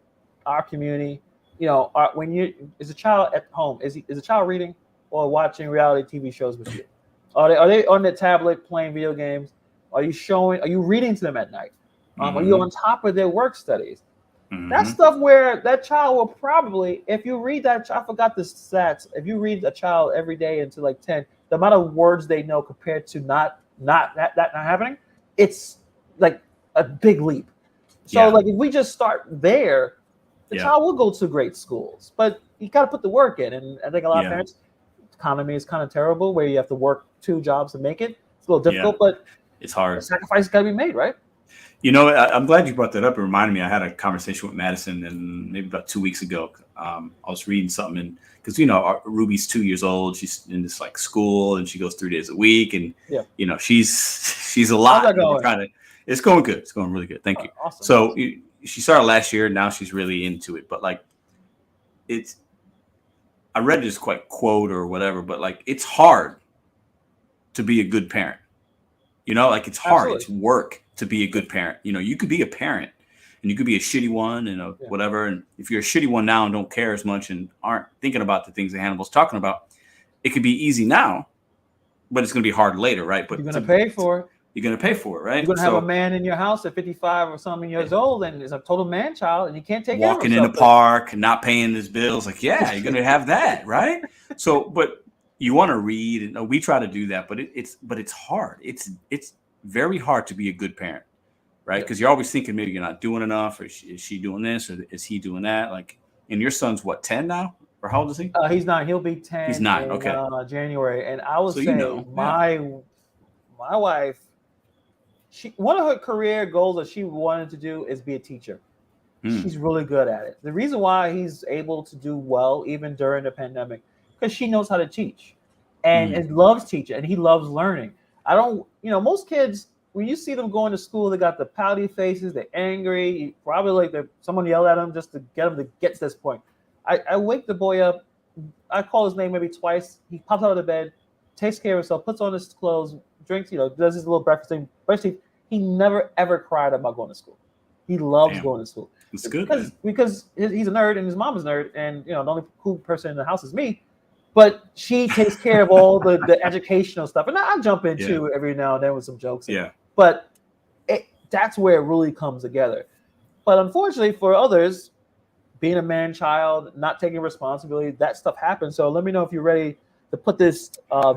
our community. When is a child at home, is a child reading or watching reality TV shows with you? Are they on their tablet playing video games? Are you reading to them at night? Are you on top of their work studies? That's stuff where that child will probably, if you read that, I forgot the stats. If you read a child every day until like 10, the amount of words they know compared to not happening, it's like a big leap. So like if we just start there, the child will go to great schools. But you got to put the work in. And I think a lot of parents, economy is kind of terrible where you have to work 2 jobs to make it. It's a little difficult, but it's hard. Sacrifice got to be made, right? You know, I'm glad you brought that up. It reminded me, I had a conversation with Madison, and maybe about 2 weeks ago, I was reading something, and because Ruby's 2 years old, she's in this like school, and she goes 3 days a week, and she's a lot. It's going good. It's going really good. Thank you. Awesome. So she started last year. Now she's really into it. But like, I read this quote or whatever, but like, it's hard to be a good parent. Like it's hard. Absolutely. It's work to be a good parent. You could be a parent and you could be a shitty one and whatever. And if you're a shitty one now and don't care as much and aren't thinking about the things that Hannibal's talking about, it could be easy now, but it's going to be hard later, right? But you're going to pay for it. You're going to pay for it, right? You're going to have a man in your house at 55 or something years old and is a total man child and you can't take walking in the park and not paying his bills. Like, yeah, you're going to have that, right? So, but you want to read, and we try to do that, but it's hard. It's very hard to be a good parent, right? Because you're always thinking maybe you're not doing enough, or is she doing this, or is he doing that? Like, and your son's what, 10 now, or how old is he? He's 9. He'll be 10. He's 9. Okay. January, and I would say my wife, one of her career goals that she wanted to do is be a teacher. She's really good at it. The reason why he's able to do well even during the pandemic, because she knows how to teach and loves teaching, and he loves learning. Most kids, when you see them going to school, they got the pouty faces, they're angry, probably like someone yelled at them just to get to this point. I wake the boy up, I call his name maybe twice, he pops out of the bed, takes care of himself, puts on his clothes, drinks, does his little breakfast thing, brushes teeth. He never ever cried about going to school. He loves going to school. It's good because he's a nerd and his mom is a nerd, and the only cool person in the house is me. But she takes care of all the educational stuff, and I jump in too every now and then with some jokes. Yeah. But that's where it really comes together. But unfortunately for others, being a man child, not taking responsibility, that stuff happens. So let me know if you're ready to put this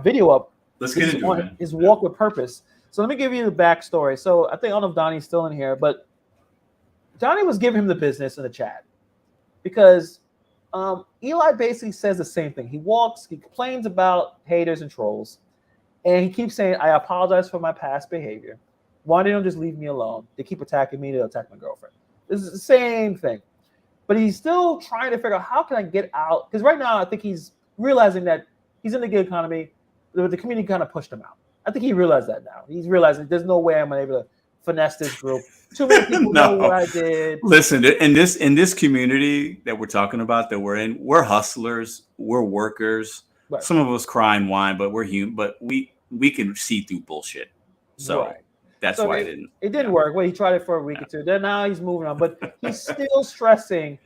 video up. Let's get into it. His walk with purpose. So let me give you the backstory. So I think I don't know if Donnie's still in here, but Donnie was giving him the business in the chat because Eli basically says the same thing. He complains about haters and trolls, and he keeps saying, I apologize for my past behavior. Why don't they just leave me alone? They keep attacking me, they'll attack my girlfriend. This is the same thing. But he's still trying to figure out, how can I get out? Because right now I think he's realizing that he's in the gig economy. The community kind of pushed him out. I think he realized that now. He's realizing there's no way I'm able to finesse this group. Too many people know what I did. Listen, in this community that we're talking about, that we're in, we're hustlers, we're workers. Right. Some of us cry and whine, but we're human. But we can see through bullshit. So that's why it didn't work. Well, he tried it for a week or two. Then now he's moving on, but he's still stressing.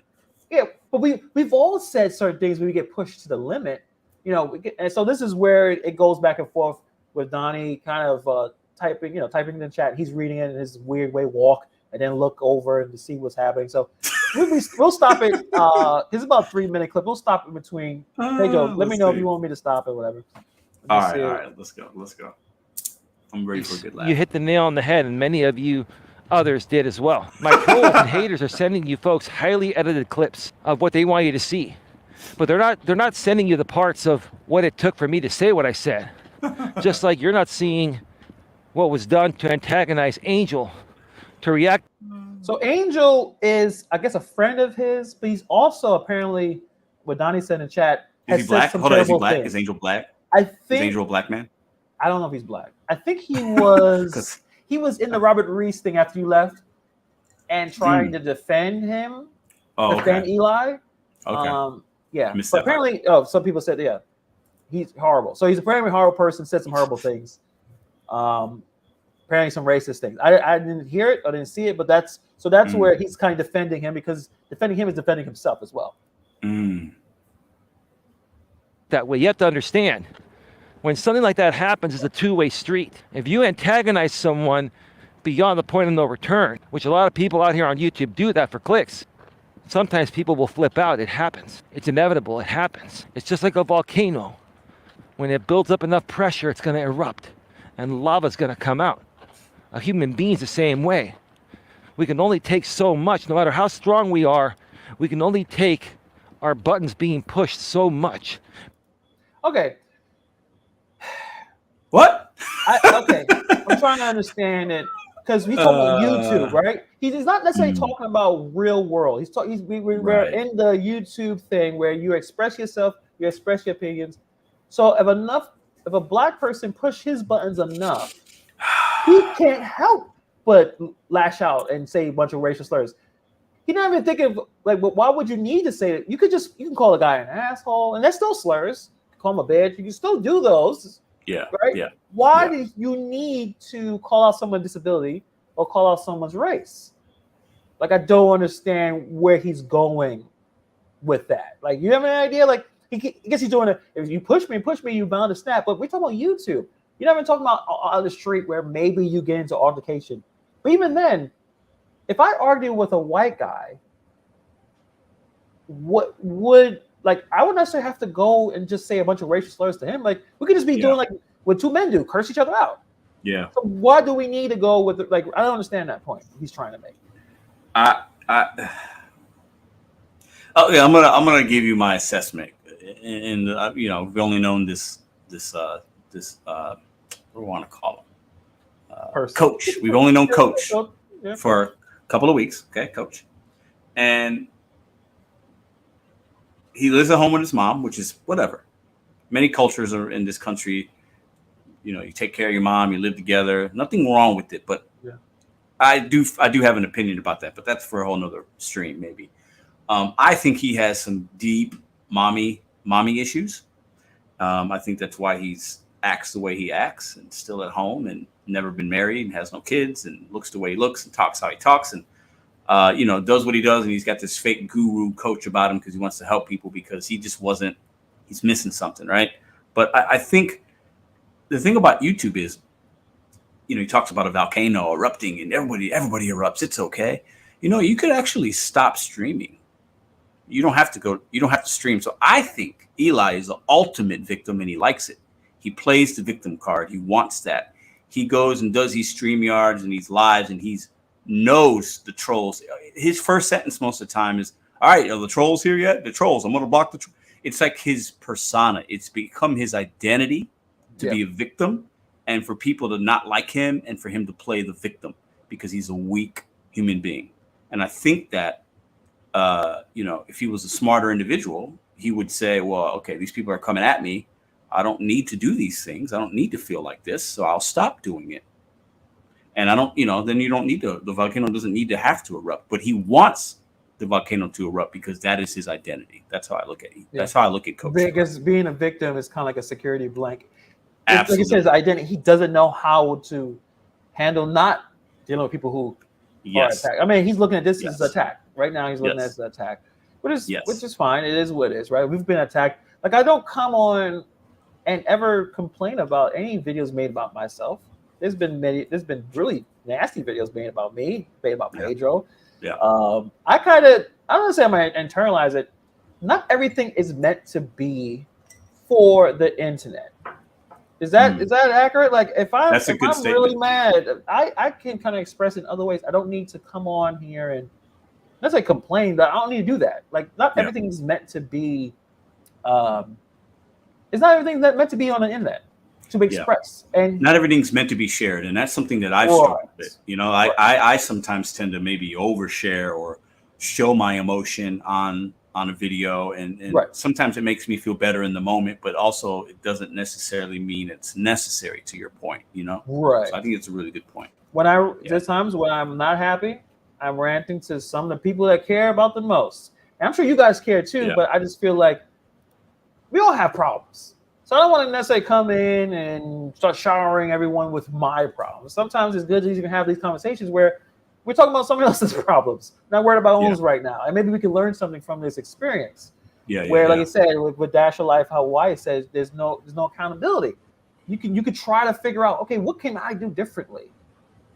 Yeah, but we've all said certain things when we get pushed to the limit, and so this is where it goes back and forth with Donnie kind of typing in the chat. He's reading it in his weird way, walk and then look over and to see what's happening. So we'll stop it. It's about a 3-minute clip. We'll stop in between. Hey Joe, let me know if you want me to stop it, whatever. All right, let's go. I'm ready for a good laugh. You hit the nail on the head, and many of you others did as well. My trolls and haters are sending you folks highly edited clips of what they want you to see, but they're not sending you the parts of what it took for me to say what I said. Just like you're not seeing what was done to antagonize Angel to react. So Angel is, I guess, a friend of his, but he's also apparently, what Donnie said in chat, is he black? Hold on, is he black? Is Angel black? I think. Is Angel a black man? I don't know if he's black. I think he was. He was in the Robert Reese thing after you left, and trying to defend him, defend Eli. Okay. Yeah. But apparently, some people said, he's horrible. So he's apparently a horrible person. Said some horrible things. Apparently some racist things. I didn't hear it. I didn't see it. But that's where he's kind of defending him, because defending him is defending himself as well. That way, you have to understand, when something like that happens, it's a two-way street. If you antagonize someone beyond the point of no return, which a lot of people out here on YouTube do that for clicks, sometimes people will flip out. It happens. It's inevitable. It happens. It's just like a volcano. When it builds up enough pressure, it's going to erupt, and lava's going to come out. A human being's the same way. We can only take so much. No matter how strong we are, we can only take our buttons being pushed so much. Okay. What? Okay. I'm trying to understand it. because he's talking about YouTube, right? He's not necessarily talking about real world. He's talking. We're in the YouTube thing where you express yourself, you express your opinions. So if a black person push his buttons enough, he can't help but lash out and say a bunch of racial slurs. He's not even thinking of like, why would you need to say it? You can call a guy an asshole, and that's still slurs. Call him a bitch. You can still do those. Yeah. Right. Yeah. Why do you need to call out someone's disability or call out someone's race? Like, I don't understand where he's going with that. Like, you have an idea? Like, I guess he's doing it. If you push me, you bound to snap. But we're talking about YouTube. You're not even talking about on the street where maybe you get into altercation. But even then, if I argue with a white guy, what would I wouldn't necessarily have to go and just say a bunch of racial slurs to him. Like, we could just be doing like what two men do, curse each other out. Yeah. So why do we need to go with I don't understand that point he's trying to make. Okay, I'm gonna give you my assessment, and we've only known this what do we want to call him? Coach. We've only known Coach for a couple of weeks. Okay, Coach, and he lives at home with his mom, which is whatever. Many cultures are in this country. You take care of your mom, you live together. Nothing wrong with it, but I do have an opinion about that. But that's for a whole nother stream, maybe. I think he has some deep mommy issues. I think that's why he's acts the way he acts and still at home and never been married and has no kids and looks the way he looks and talks how he talks and does what he does. And he's got this fake guru coach about him because he wants to help people because he just he's missing something. Right. But I think the thing about YouTube is, he talks about a volcano erupting and everybody erupts. It's okay. You could actually stop streaming. You don't have to stream. So I think Eli is the ultimate victim and he likes it. He plays the victim card. He wants that. He goes and does these StreamYards and these lives and he knows the trolls. His first sentence most of the time is, all right, are the trolls here yet? The trolls. I'm going to block the trolls. It's like his persona. It's become his identity to be a victim and for people to not like him and for him to play the victim because he's a weak human being. And I think that, if he was a smarter individual, he would say, well, okay, these people are coming at me. I don't need to do these things. I don't need to feel like this. So I'll stop doing it. And I don't, then you don't need the volcano doesn't need to have to erupt, but he wants the volcano to erupt because that is his identity. That's how I look at it. That's how I look at Coach. Because being a victim is kind of like a security blanket. Absolutely. Like he says, identity. He doesn't know how to handle not dealing with people who are attacked. I mean, he's looking at this as an attack. Right now, he's looking at it as an attack, which is fine. It is what it is, right? We've been attacked. Like, I don't come on and ever complain about any videos made about myself. There's been really nasty videos made about me, made about Pedro. Yeah. I don't want to say I'm going to internalize it. Not everything is meant to be for the internet. Is that accurate? Like, if I'm really mad, I can kind of express it in other ways. I don't need to come on here and not say complain, but I don't need to do that. Like, not everything is meant to be. It's not everything that's meant to be on the internet to be expressed, and not everything's meant to be shared. And that's something that I've struggled with. I sometimes tend to maybe overshare or show my emotion on a video, and sometimes it makes me feel better in the moment, but also it doesn't necessarily mean it's necessary to your point. Right. So I think it's a really good point. There's times when I'm not happy, I'm ranting to some of the people that care about the most. And I'm sure you guys care too, but I just feel like we all have problems. So I don't want to necessarily come in and start showering everyone with my problems. Sometimes it's good to even have these conversations where we're talking about someone else's problems, not worried about our own right now. And maybe we can learn something from this experience. Like I said, with Dash of Life, how Wyatt says there's no accountability. You could try to figure out, okay, what can I do differently?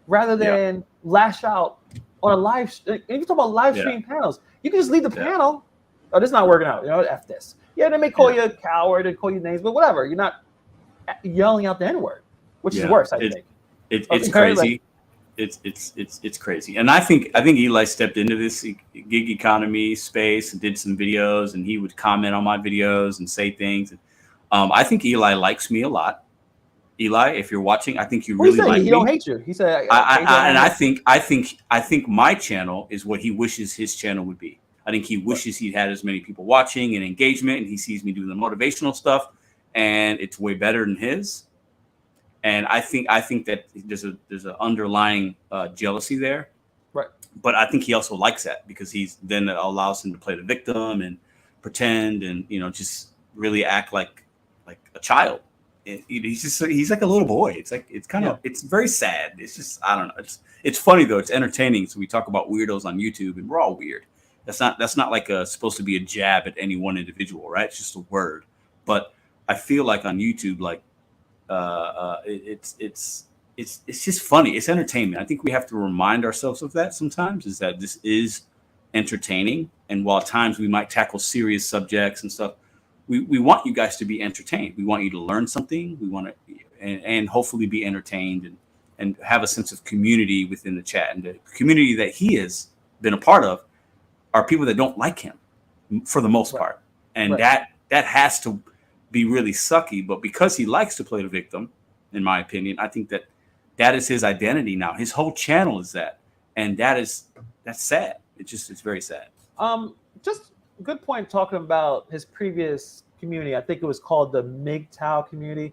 Rather than lash out on a live stream. If you talk about live stream panels, you can just leave the panel. Oh, this is not working out. F this. Yeah, they may call you a coward and call you names, but whatever. You're not yelling out the N-word, which is worse, I think. It's crazy. It's crazy. And I think Eli stepped into this gig economy space and did some videos, and he would comment on my videos and say things. I think Eli likes me a lot. Eli, if you're watching, I think you What he really said? like He me. don't hate you. He said, I think my channel is what he wishes his channel would be. I think he wishes he had as many people watching and engagement, and he sees me doing the motivational stuff, and it's way better than his. And I think that there's an underlying jealousy there. Right. But I think he also likes that because then it allows him to play the victim and pretend and just really act like a child. He's like a little boy. It's like it's very sad. It's just I don't know. It's funny though. It's entertaining. So we talk about weirdos on YouTube, and we're all weird. That's not like supposed to be a jab at any one individual, right? It's just a word. But I feel like on YouTube, like it's just funny. It's entertainment. I think we have to remind ourselves of that sometimes. Is that this is entertaining, and while at times we might tackle serious subjects and stuff, we want you guys to be entertained. We want you to learn something. We want to and hopefully be entertained and have a sense of community within the chat. And the community that he has been a part of are people that don't like him for the most part. And that has to be really sucky. But because he likes to play the victim, in my opinion, I think that is his identity now. His whole channel is that. And that's sad. It's very sad. Just a good point talking about his previous community. I think it was called the MGTOW community.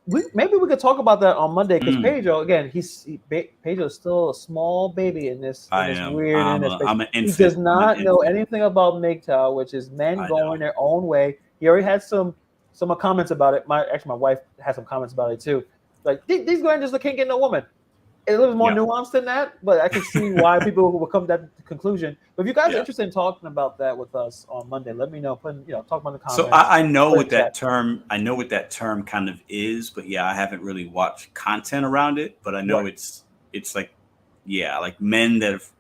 Maybe we could talk about that on Monday because Pedro, again, Pedro is still a small baby in this weird. I'm an infant. He does not know anything about MGTOW, which is men going their own way. He already had some comments about it. My wife had some comments about it too. Like these guys just can't get no woman. It's a little more nuanced than that, but I can see why people will come to that conclusion. But if you guys are interested in talking about that with us on Monday, let me know. Talk about the comments. So I know what that term. I know what that term kind of is, but I haven't really watched content around it. But I know it's like men that have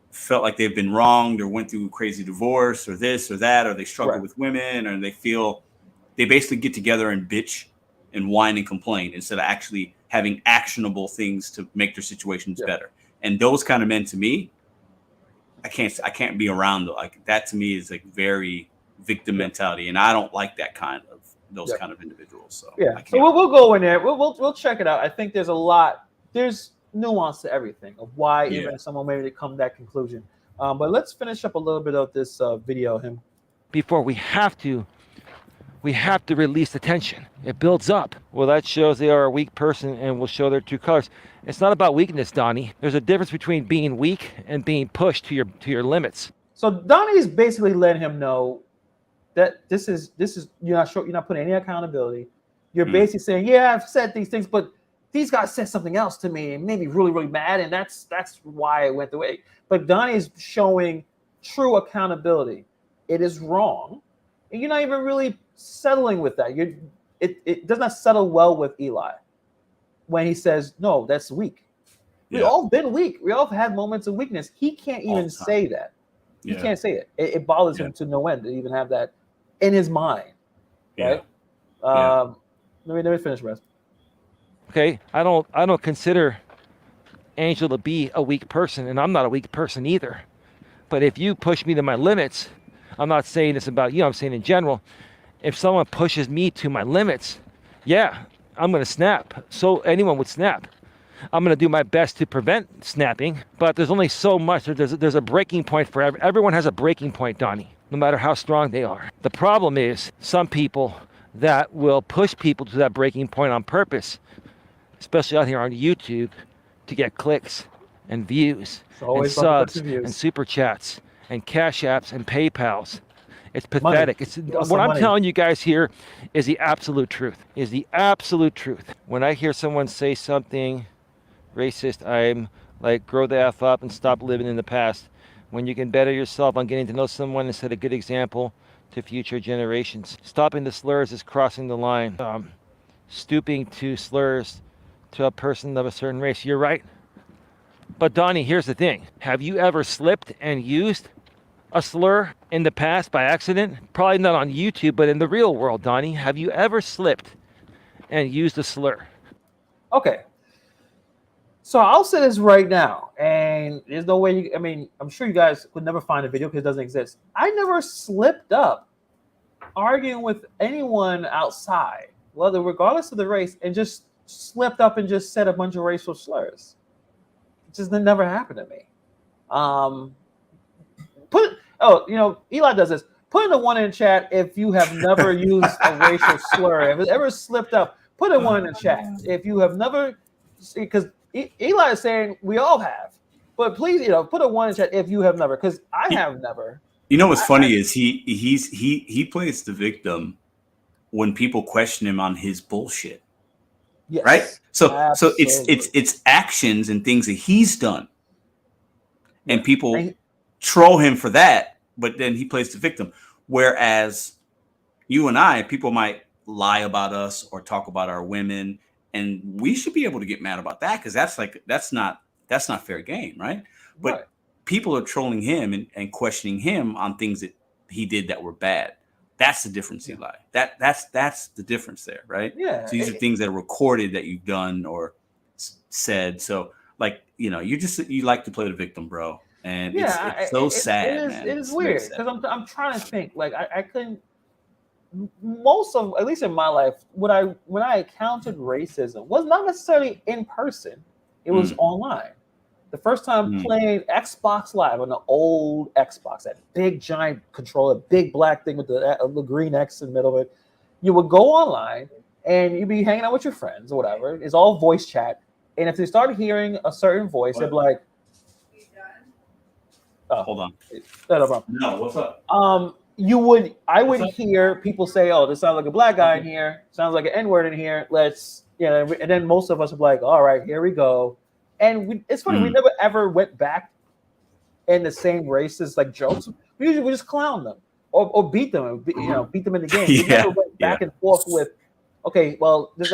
felt like they've been wronged or went through a crazy divorce or this or that, or they struggle with women, or they basically get together and bitch and whine and complain instead of actually having actionable things to make their situations better. And those kind of men, to me, I can't be around though. Like that to me is like very victim mentality, and I don't like that kind of kind of individuals. So so we'll go in there. We'll check it out. I think there's nuance to everything of why even someone maybe come to that conclusion. But let's finish up a little bit of this video of him. Before we have to release the tension. It builds up. Well, that shows they are a weak person and will show their true colors. It's not about weakness, Donnie. There's a difference between being weak and being pushed to your limits. So Donnie's basically letting him know that this is you're not putting any accountability. You're basically saying, I've said these things, but these guys said something else to me and made me really, really mad, and that's why it went the way. But Donnie's showing true accountability. It is wrong, and you're not even really settling with that. It does not settle well with Eli when he says, no, that's weak. We've all been weak. We all have had moments of weakness. He can't even say that. He can't say it. It bothers him to no end to even have that in his mind. Right? Let me finish, Russ. Okay, I don't consider Angel to be a weak person, and I'm not a weak person either. But if you push me to my limits, I'm not saying this about you, I'm saying in general, if someone pushes me to my limits, I'm going to snap. So anyone would snap. I'm going to do my best to prevent snapping, but there's only so much. There's a breaking point for everyone has a breaking point, Donnie, no matter how strong they are. The problem is some people that will push people to that breaking point on purpose, especially out here on YouTube, to get clicks and views and subs and super chats and cash apps and PayPals. It's pathetic. What I'm telling you guys here is the absolute truth. When I hear someone say something racist, I'm like, grow the F up and stop living in the past. When you can better yourself on getting to know someone and set a good example to future generations. Stopping the slurs is crossing the line. Stooping to slurs to a person of a certain race. You're right. But Donnie, here's the thing. Have you ever slipped and used a slur in the past by accident? Probably not on YouTube, but in the real world, Donnie. Have you ever slipped and used a slur? Okay. So I'll say this right now, and there's no way I'm sure you guys would never find a video because it doesn't exist. I never slipped up arguing with anyone outside, well, regardless of the race, and just slipped up and just said a bunch of racial slurs. It just never happened to me. Eli does this. Put in the one in chat if you have never used a racial slur. If it ever slipped up, put a one in the chat. If you have never, because Eli is saying we all have. But please, put a one in chat if you have never, because I have never. You know what's funny is he plays the victim when people question him on his bullshit. Yes, right? So absolutely. it's actions and things that he's done, and people troll him for that. But then he plays the victim. Whereas you and I, people might lie about us or talk about our women, and we should be able to get mad about that because that's not fair game, right? But people are trolling him and questioning him on things that he did that were bad. That's the difference, Eli. That's the difference there, right? Yeah. So these are things that are recorded that you've done or said. So you like to play the victim, bro. And it's so sad, man. It is weird because I'm trying to think. Like I couldn't. Most of, at least in my life, when I encountered racism was not necessarily in person. It was online. The first time playing Xbox Live on the old Xbox, that big giant controller, big black thing with the green X in the middle of it, you would go online and you'd be hanging out with your friends or whatever. It's all voice chat. And if they started hearing a certain voice, they'd be like, "Oh, hold on, no, what's up?" I would hear people say, "Oh, this sounds like a black guy in here. Sounds like an N-word in here. Let's," and then most of us would be like, "All right, here we go." And it's funny, we never ever went back in the same racist like jokes. We just clown them or beat them, beat them in the game. We never went back and forth with, okay, well, this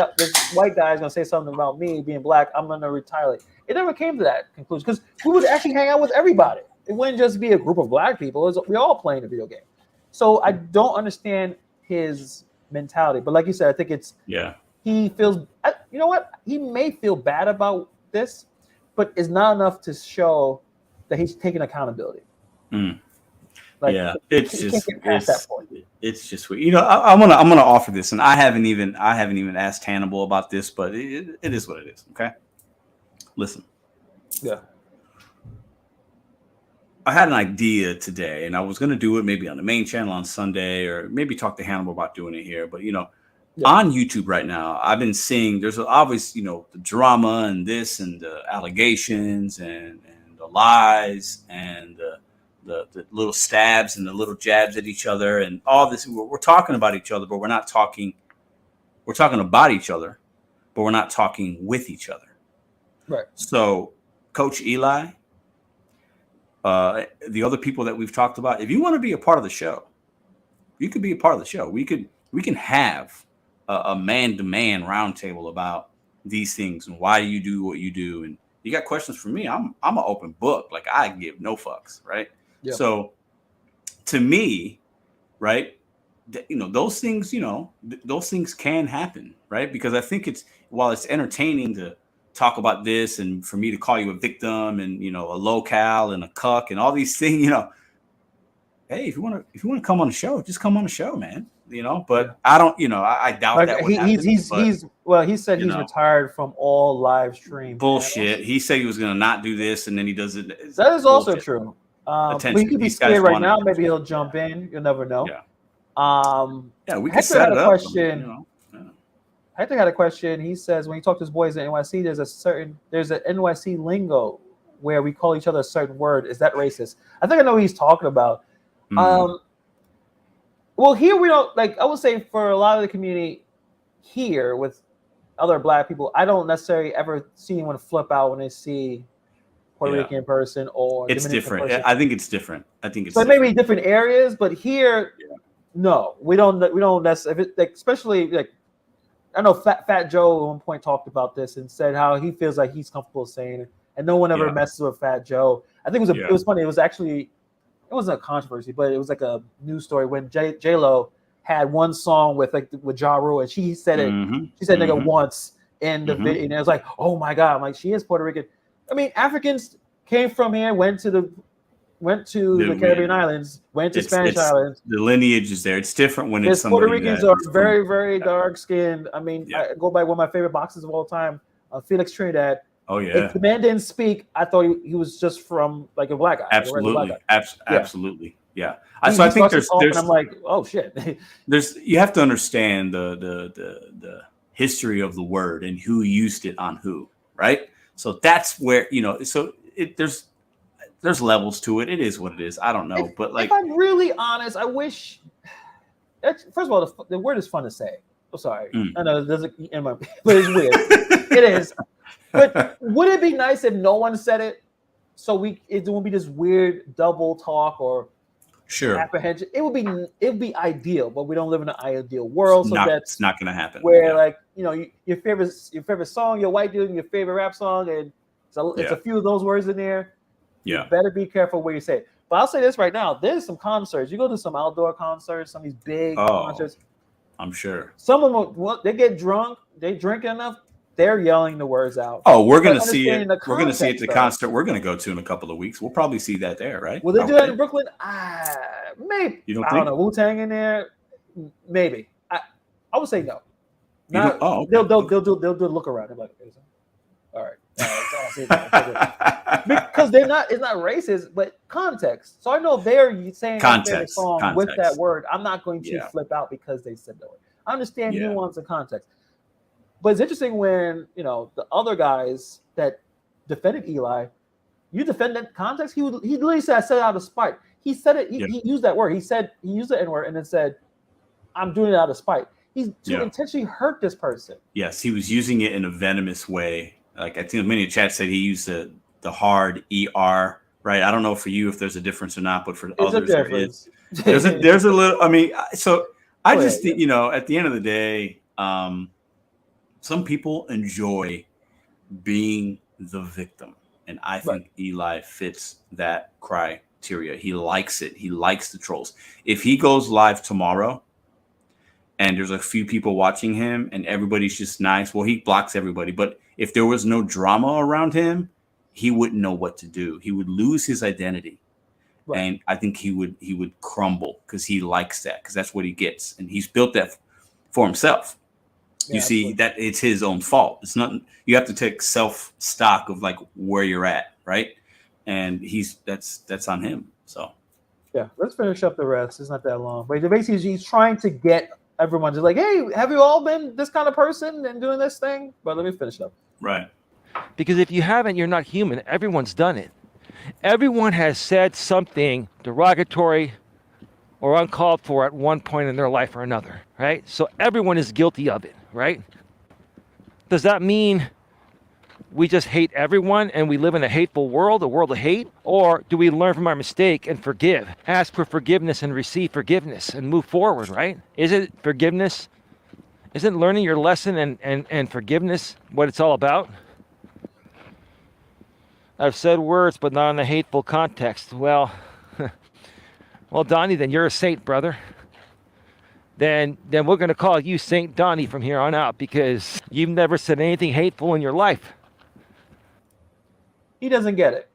white guy is gonna say something about me being black. I'm gonna retaliate. It never came to that conclusion because we would actually hang out with everybody. It wouldn't just be a group of black people. We're all playing a video game. So I don't understand his mentality. But like you said, I think he feels. You know what? He may feel bad about this, but it's not enough to show that he's taking accountability. It's just weird. I'm gonna offer this, and I haven't even asked Hannibal about this, but it is what it is. Okay, listen. Yeah. I had an idea today, and I was gonna do it maybe on the main channel on Sunday, or maybe talk to Hannibal about doing it here. But on YouTube right now, I've been seeing there's obviously the drama and this and the allegations and the lies and the little stabs and the little jabs at each other and all this. We're talking about each other, but we're not talking. We're talking about each other, but we're not talking with each other. Right. So, Coach Eli, the other people that we've talked about, if you want to be a part of the show, you could be a part of the show. We can have a man-to-man roundtable about these things and why you do what you do. And you got questions for me, I'm an open book. Like, I give no fucks, right? Yeah. So to me, right, those things, those things can happen, right? Because I think while it's entertaining to talk about this and for me to call you a victim and, a locale and a cuck and all these things, hey, if you want to come on the show, just come on the show, man. But I don't, I doubt that. He said he's retired from all live stream. Bullshit. He said he was going to not do this, and then he does it. That is also true. But he could be scared right now. Maybe he'll jump in. You'll never know. Yeah. We can set it up. Hector had a question. He says when he talks to his boys in NYC, there's an NYC lingo where we call each other a certain word. Is that racist? I think I know what he's talking about. Well, here we don't, I would say for a lot of the community here with other black people, I don't necessarily ever see anyone flip out when they see Puerto Rican person or it's Dominican different. person. I think it's different. So maybe different areas, but here, no, we don't necessarily, especially I know Fat Joe at one point talked about this and said how he feels like he's comfortable saying it, and no one ever messes with Fat Joe. I think it was funny. It was actually. It wasn't a controversy, but it was like a news story when J-Lo had one song with Ja Rule, and she said it. She said nigga once in the video, and it was like, oh my god, I'm like, she is Puerto Rican. I mean, Africans came from here, went to the went to the Caribbean islands, went to Spanish islands. The lineage is there. It's different when it's somebody Puerto Ricans are very, very dark skinned. I mean, I go by one of my favorite boxers of all time, Felix Trinidad. Oh yeah. If the man didn't speak, I thought he was just from like a black guy. Absolutely, black guy. Absolutely, yeah. So I think there's. I'm like, oh shit. You have to understand the history of the word and who used it on who, right? So that's where there's levels to it. It is what it is. I don't know, but like, if I'm really honest, I wish. First of all, the word is fun to say. I'm sorry, I know it doesn't, but it's weird. It is. But would it be nice if no one said it? So it won't be this weird double talk or apprehension. It would be ideal, but we don't live in an ideal world. So it's not going to happen. Where like your favorite song, your white dude, and your favorite rap song, and it's a few of those words in there. Yeah, you better be careful where you say it. But I'll say this right now: there's some concerts. You go to some outdoor concerts, some of these big concerts. I'm sure some of them they get drunk, they drink enough. They're yelling the words out. Oh, we're going to see it. We're going to see it at the concert we're going to go to in a couple of weeks. We'll probably see that there, right? Will they do that in Brooklyn? Maybe. You don't think? I don't know. Wu-Tang in there? Maybe. I would say no. Okay. They'll do a look around. They're like, all right. Because they're not. It's not racist, but context. So I know they're saying their song with that word. I'm not going to flip out because they said the word. I understand nuance and context. But it's interesting when the other guys that defended Eli, you defend that context. He literally said, "I said it out of spite." He said it. He used that word. He used the N-word and then said, "I'm doing it out of spite." He's to intentionally hurt this person. Yes, he was using it in a venomous way. Like I think many in chat said he used the hard ER. Right. I don't know for you if there's a difference or not, but for others there is. There's a little. I mean, so I just think at the end of the day. Some people enjoy being the victim, and I think Eli fits that criteria. He likes it. He likes the trolls. If he goes live tomorrow and there's a few people watching him and everybody's just nice, well, he blocks everybody. But if there was no drama around him, he wouldn't know what to do. He would lose his identity. Right. And I think he would crumble because he likes that, because that's what he gets. And he's built that for himself. You see that it's his own fault. It's not. You have to take self stock of like where you're at, right? And that's on him. So let's finish up the rest. It's not that long, but basically he's trying to get everyone to like, hey, have you all been this kind of person and doing this thing? But let me finish up. Right. Because if you haven't, you're not human. Everyone's done it. Everyone has said something derogatory or uncalled for at one point in their life or another, right? So everyone is guilty of it, right? Does that mean we just hate everyone and we live in a hateful world, a world of hate? Or do we learn from our mistake and forgive, ask for forgiveness and receive forgiveness and move forward, right? Isn't forgiveness, isn't learning your lesson and forgiveness what it's all about? I've said words, but not in a hateful context. Well, Donnie, then you're a saint, brother. Then we're going to call you Saint Donnie from here on out, because you've never said anything hateful in your life. He doesn't get it.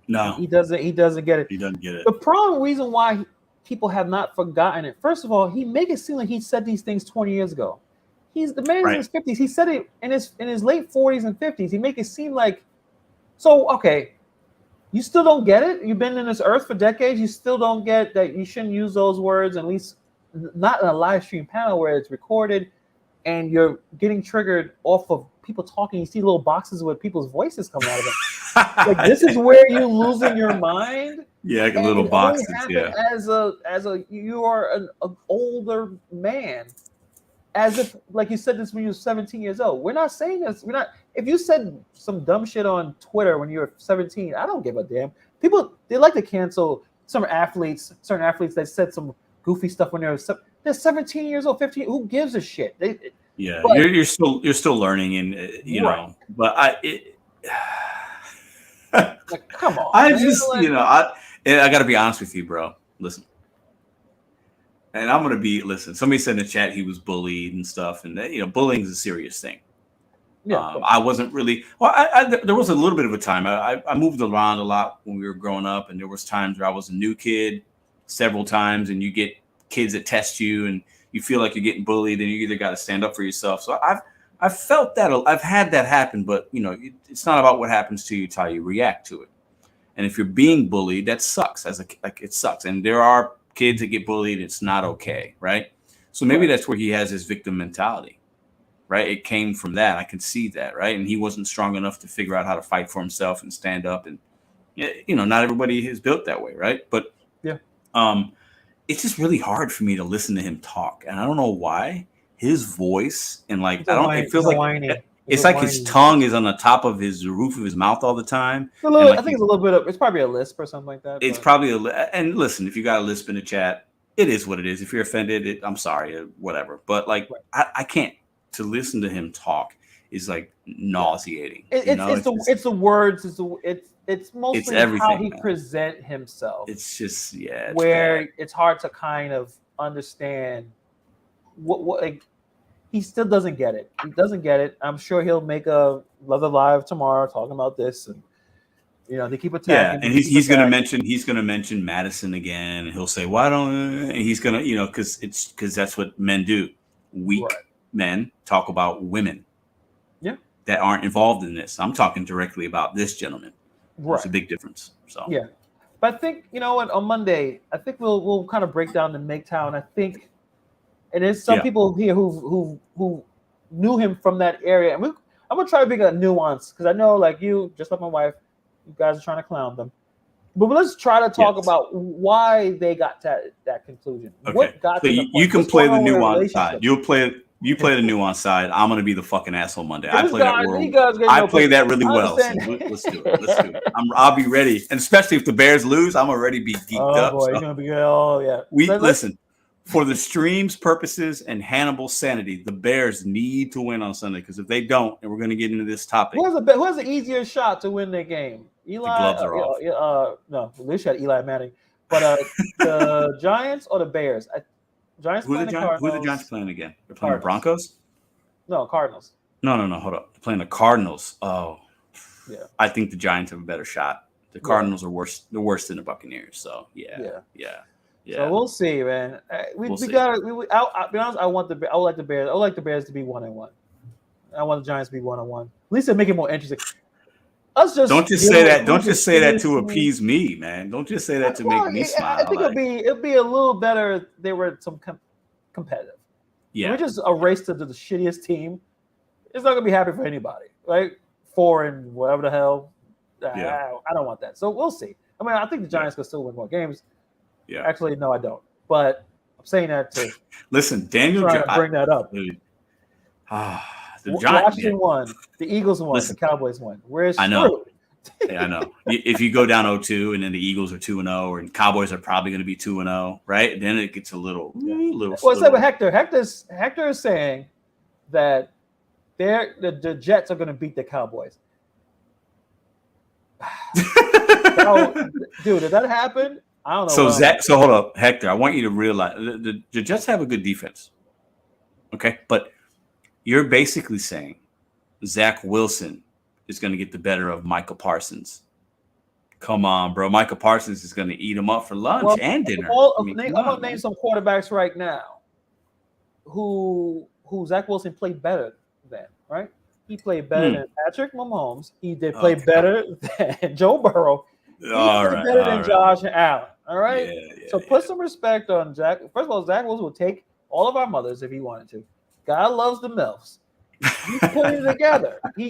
No. He doesn't get it. He doesn't get it. The reason why people have not forgotten it, first of all, he make it seem like he said these things 20 years ago. He's the man in his 50s. He said it in his late 40s and 50s. He make it seem like, so, okay, you still don't get it? You've been in this earth for decades. You still don't get that you shouldn't use those words, at least not in a live stream panel where it's recorded and you're getting triggered off of people talking. You see little boxes with people's voices coming out of them. Like, this is where you're losing your mind. Yeah, like a little boxes. Yeah. As a you are an older man. As if, like you said this when you were 17 years old. We're not saying this. We're not. If you said some dumb shit on Twitter when you were 17, I don't give a damn. People, they like to cancel certain athletes that said some goofy stuff when they're 17 years old, 15. Who gives a shit? You're still learning, and know. But like, come on. I just I got to be honest with you, bro. Listen. And I'm gonna listen. Somebody said in the chat he was bullied and stuff, and that bullying is a serious thing. I wasn't really. Well, there was a little bit of a time. I moved around a lot when we were growing up, and there was times where I was a new kid several times, and you get kids that test you, and you feel like you're getting bullied, and you either got to stand up for yourself. So I've felt that. I've had that happen, but it's not about what happens to you; it's how you react to it. And if you're being bullied, that sucks. It sucks. And there are kids that get bullied. It's not okay, right? So maybe that's where he has his victim mentality. Right. It came from that. I can see that. Right. And he wasn't strong enough to figure out how to fight for himself and stand up. And, not everybody is built that way. Right. But it's just really hard for me to listen to him talk. And I don't know why. His voice and it feels like it's like his tongue is on the top of the roof of his mouth all the time. I think it's a little bit of, it's probably a lisp or something like that. It's probably and listen, if you got a lisp in the chat, it is what it is. If you're offended, I'm sorry, whatever. But I can't. To listen to him talk is like nauseating. It's the words. It's mostly how he present himself. It's just it's hard to kind of understand what he still doesn't get it. He doesn't get it. I'm sure he'll make another live tomorrow talking about this, and they keep attacking. Yeah, and he's gonna mention Madison again, and he'll say, "Why don't?" And he's gonna, because that's what men do. Weak. Right. Men talk about women that aren't involved in this. I'm talking directly about this gentleman. There's a big difference. So but I think on Monday, I think we'll kind of break down the MGTOW. I think, and there's some people here who knew him from that area, and I'm gonna try to bring a nuance because I know, like you, just like my wife, you guys are trying to clown them. But let's try to talk about why they got to that conclusion. Okay. What got so to the you can play the nuance side. You play the nuance side. I'm going to be the fucking asshole Monday. I play that really well. So let's do it. I'll be ready. And especially if the Bears lose, I'm already be geeked up. Oh, boy, you're going to be good. Oh, yeah. Listen, for the stream's purposes and Hannibal's sanity, the Bears need to win on Sunday because if they don't, and we're going to get into this topic. Who has the easier shot to win their game? Eli? The gloves are off. No, at least you had Eli Manning. But the Giants or the Bears? Giants who are the Giants playing again? They're playing the Broncos? No, Cardinals. No. Hold up. They're playing the Cardinals. Oh, yeah. I think the Giants have a better shot. The Cardinals are worse. They're worse than the Buccaneers. So yeah. So we'll see, man. We got. I'll be honest. I would like the Bears. I would like the Bears to be 1-1. I want the Giants to be 1-1. At least they make it more interesting. Don't just say that. Don't just say that to appease me, man. Don't just say that to make me smile. I think it'll be a little better if they were some competitive. Yeah, we just a race to the shittiest team. It's not gonna be happy for anybody, right? 4 and whatever the hell. I don't want that. So we'll see. I mean, I think the Giants can still win more games. Yeah. Actually, no, I don't. But I'm saying that to listen. Daniel, bring that up. The Giants won. The Eagles won. The Cowboys won. I know. Yeah, I know. If you go down 0-2 and then the Eagles are 2-0 and Cowboys are probably going to be 2-0, right? Then it gets a little. What's up with Hector? Hector is saying that the Jets are going to beat the Cowboys. Dude, did that happen? I don't know. So hold up, Hector. I want you to realize the Jets have a good defense. Okay, but you're basically saying Zach Wilson is going to get the better of Michael Parsons. Come on, bro. Michael Parsons is going to eat him up for lunch and dinner. I'm going to name some quarterbacks right now who Zach Wilson played better than, right? He played better than Patrick Mahomes. He did play better than Joe Burrow. He played better than Josh Allen. All right? So put some respect on Zach. First of all, Zach Wilson will take all of our mothers if he wanted to. God loves the MILFs. He put it together. He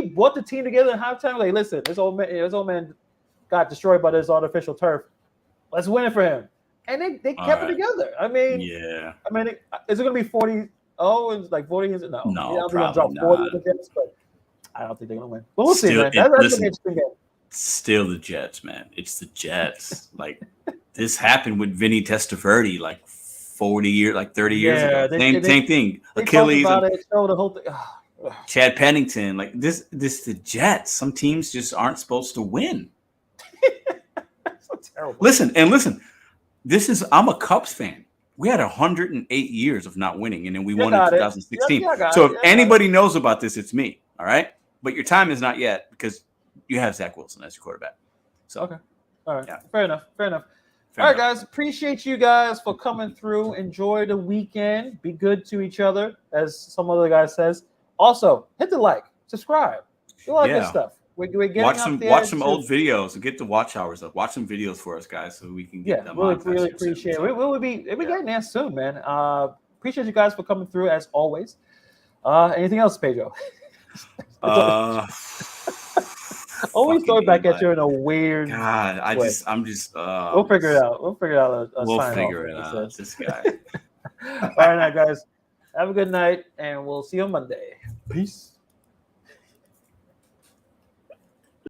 brought the team together in halftime. Like, listen, this old man got destroyed by this artificial turf. Let's win it for him. And they kept it together. I mean, is it going to be 40? Oh, it's like 40 years? No, no, probably drop 40 not. Against, but I don't think they're going to win. But we'll see, man. That's an interesting game. Still the Jets, man. It's the Jets. Like, this happened with Vinny Testaverde, like 40 years, like 30 years ago. Same thing. Achilles. The whole thing. Chad Pennington. Like this the Jets. Some teams just aren't supposed to win. So terrible. Listen. I'm a Cubs fan. we had 108 years of not winning, and then we You won in got it. 2016. Yeah, got So it. if anybody knows about this, it's me. All right, but your time is not yet because you have Zach Wilson as your quarterback. So Okay. All right. Yeah. Fair enough. Fair enough. fair All right, enough. guys. Appreciate you guys for coming through. Enjoy the weekend. Be good to each other, as some other guy says. Also, hit the like, subscribe. Do a lot of good Yeah. stuff. We're getting Watch up some there some to- old videos and get the watch hours up. Watch some videos for us, guys, so we can get Yeah, them. really monetized soon. appreciate it. So, We'll be Yeah. getting there soon, man. Appreciate you guys for coming through as always. Anything else, Pedro? Always throw it back at you in a weird. God, way. I'm just. We'll figure it out. We'll figure out a We'll sign figure off, it like out. he says. This guy. All right, now, guys. Have a good night, and we'll see you on Monday. Peace.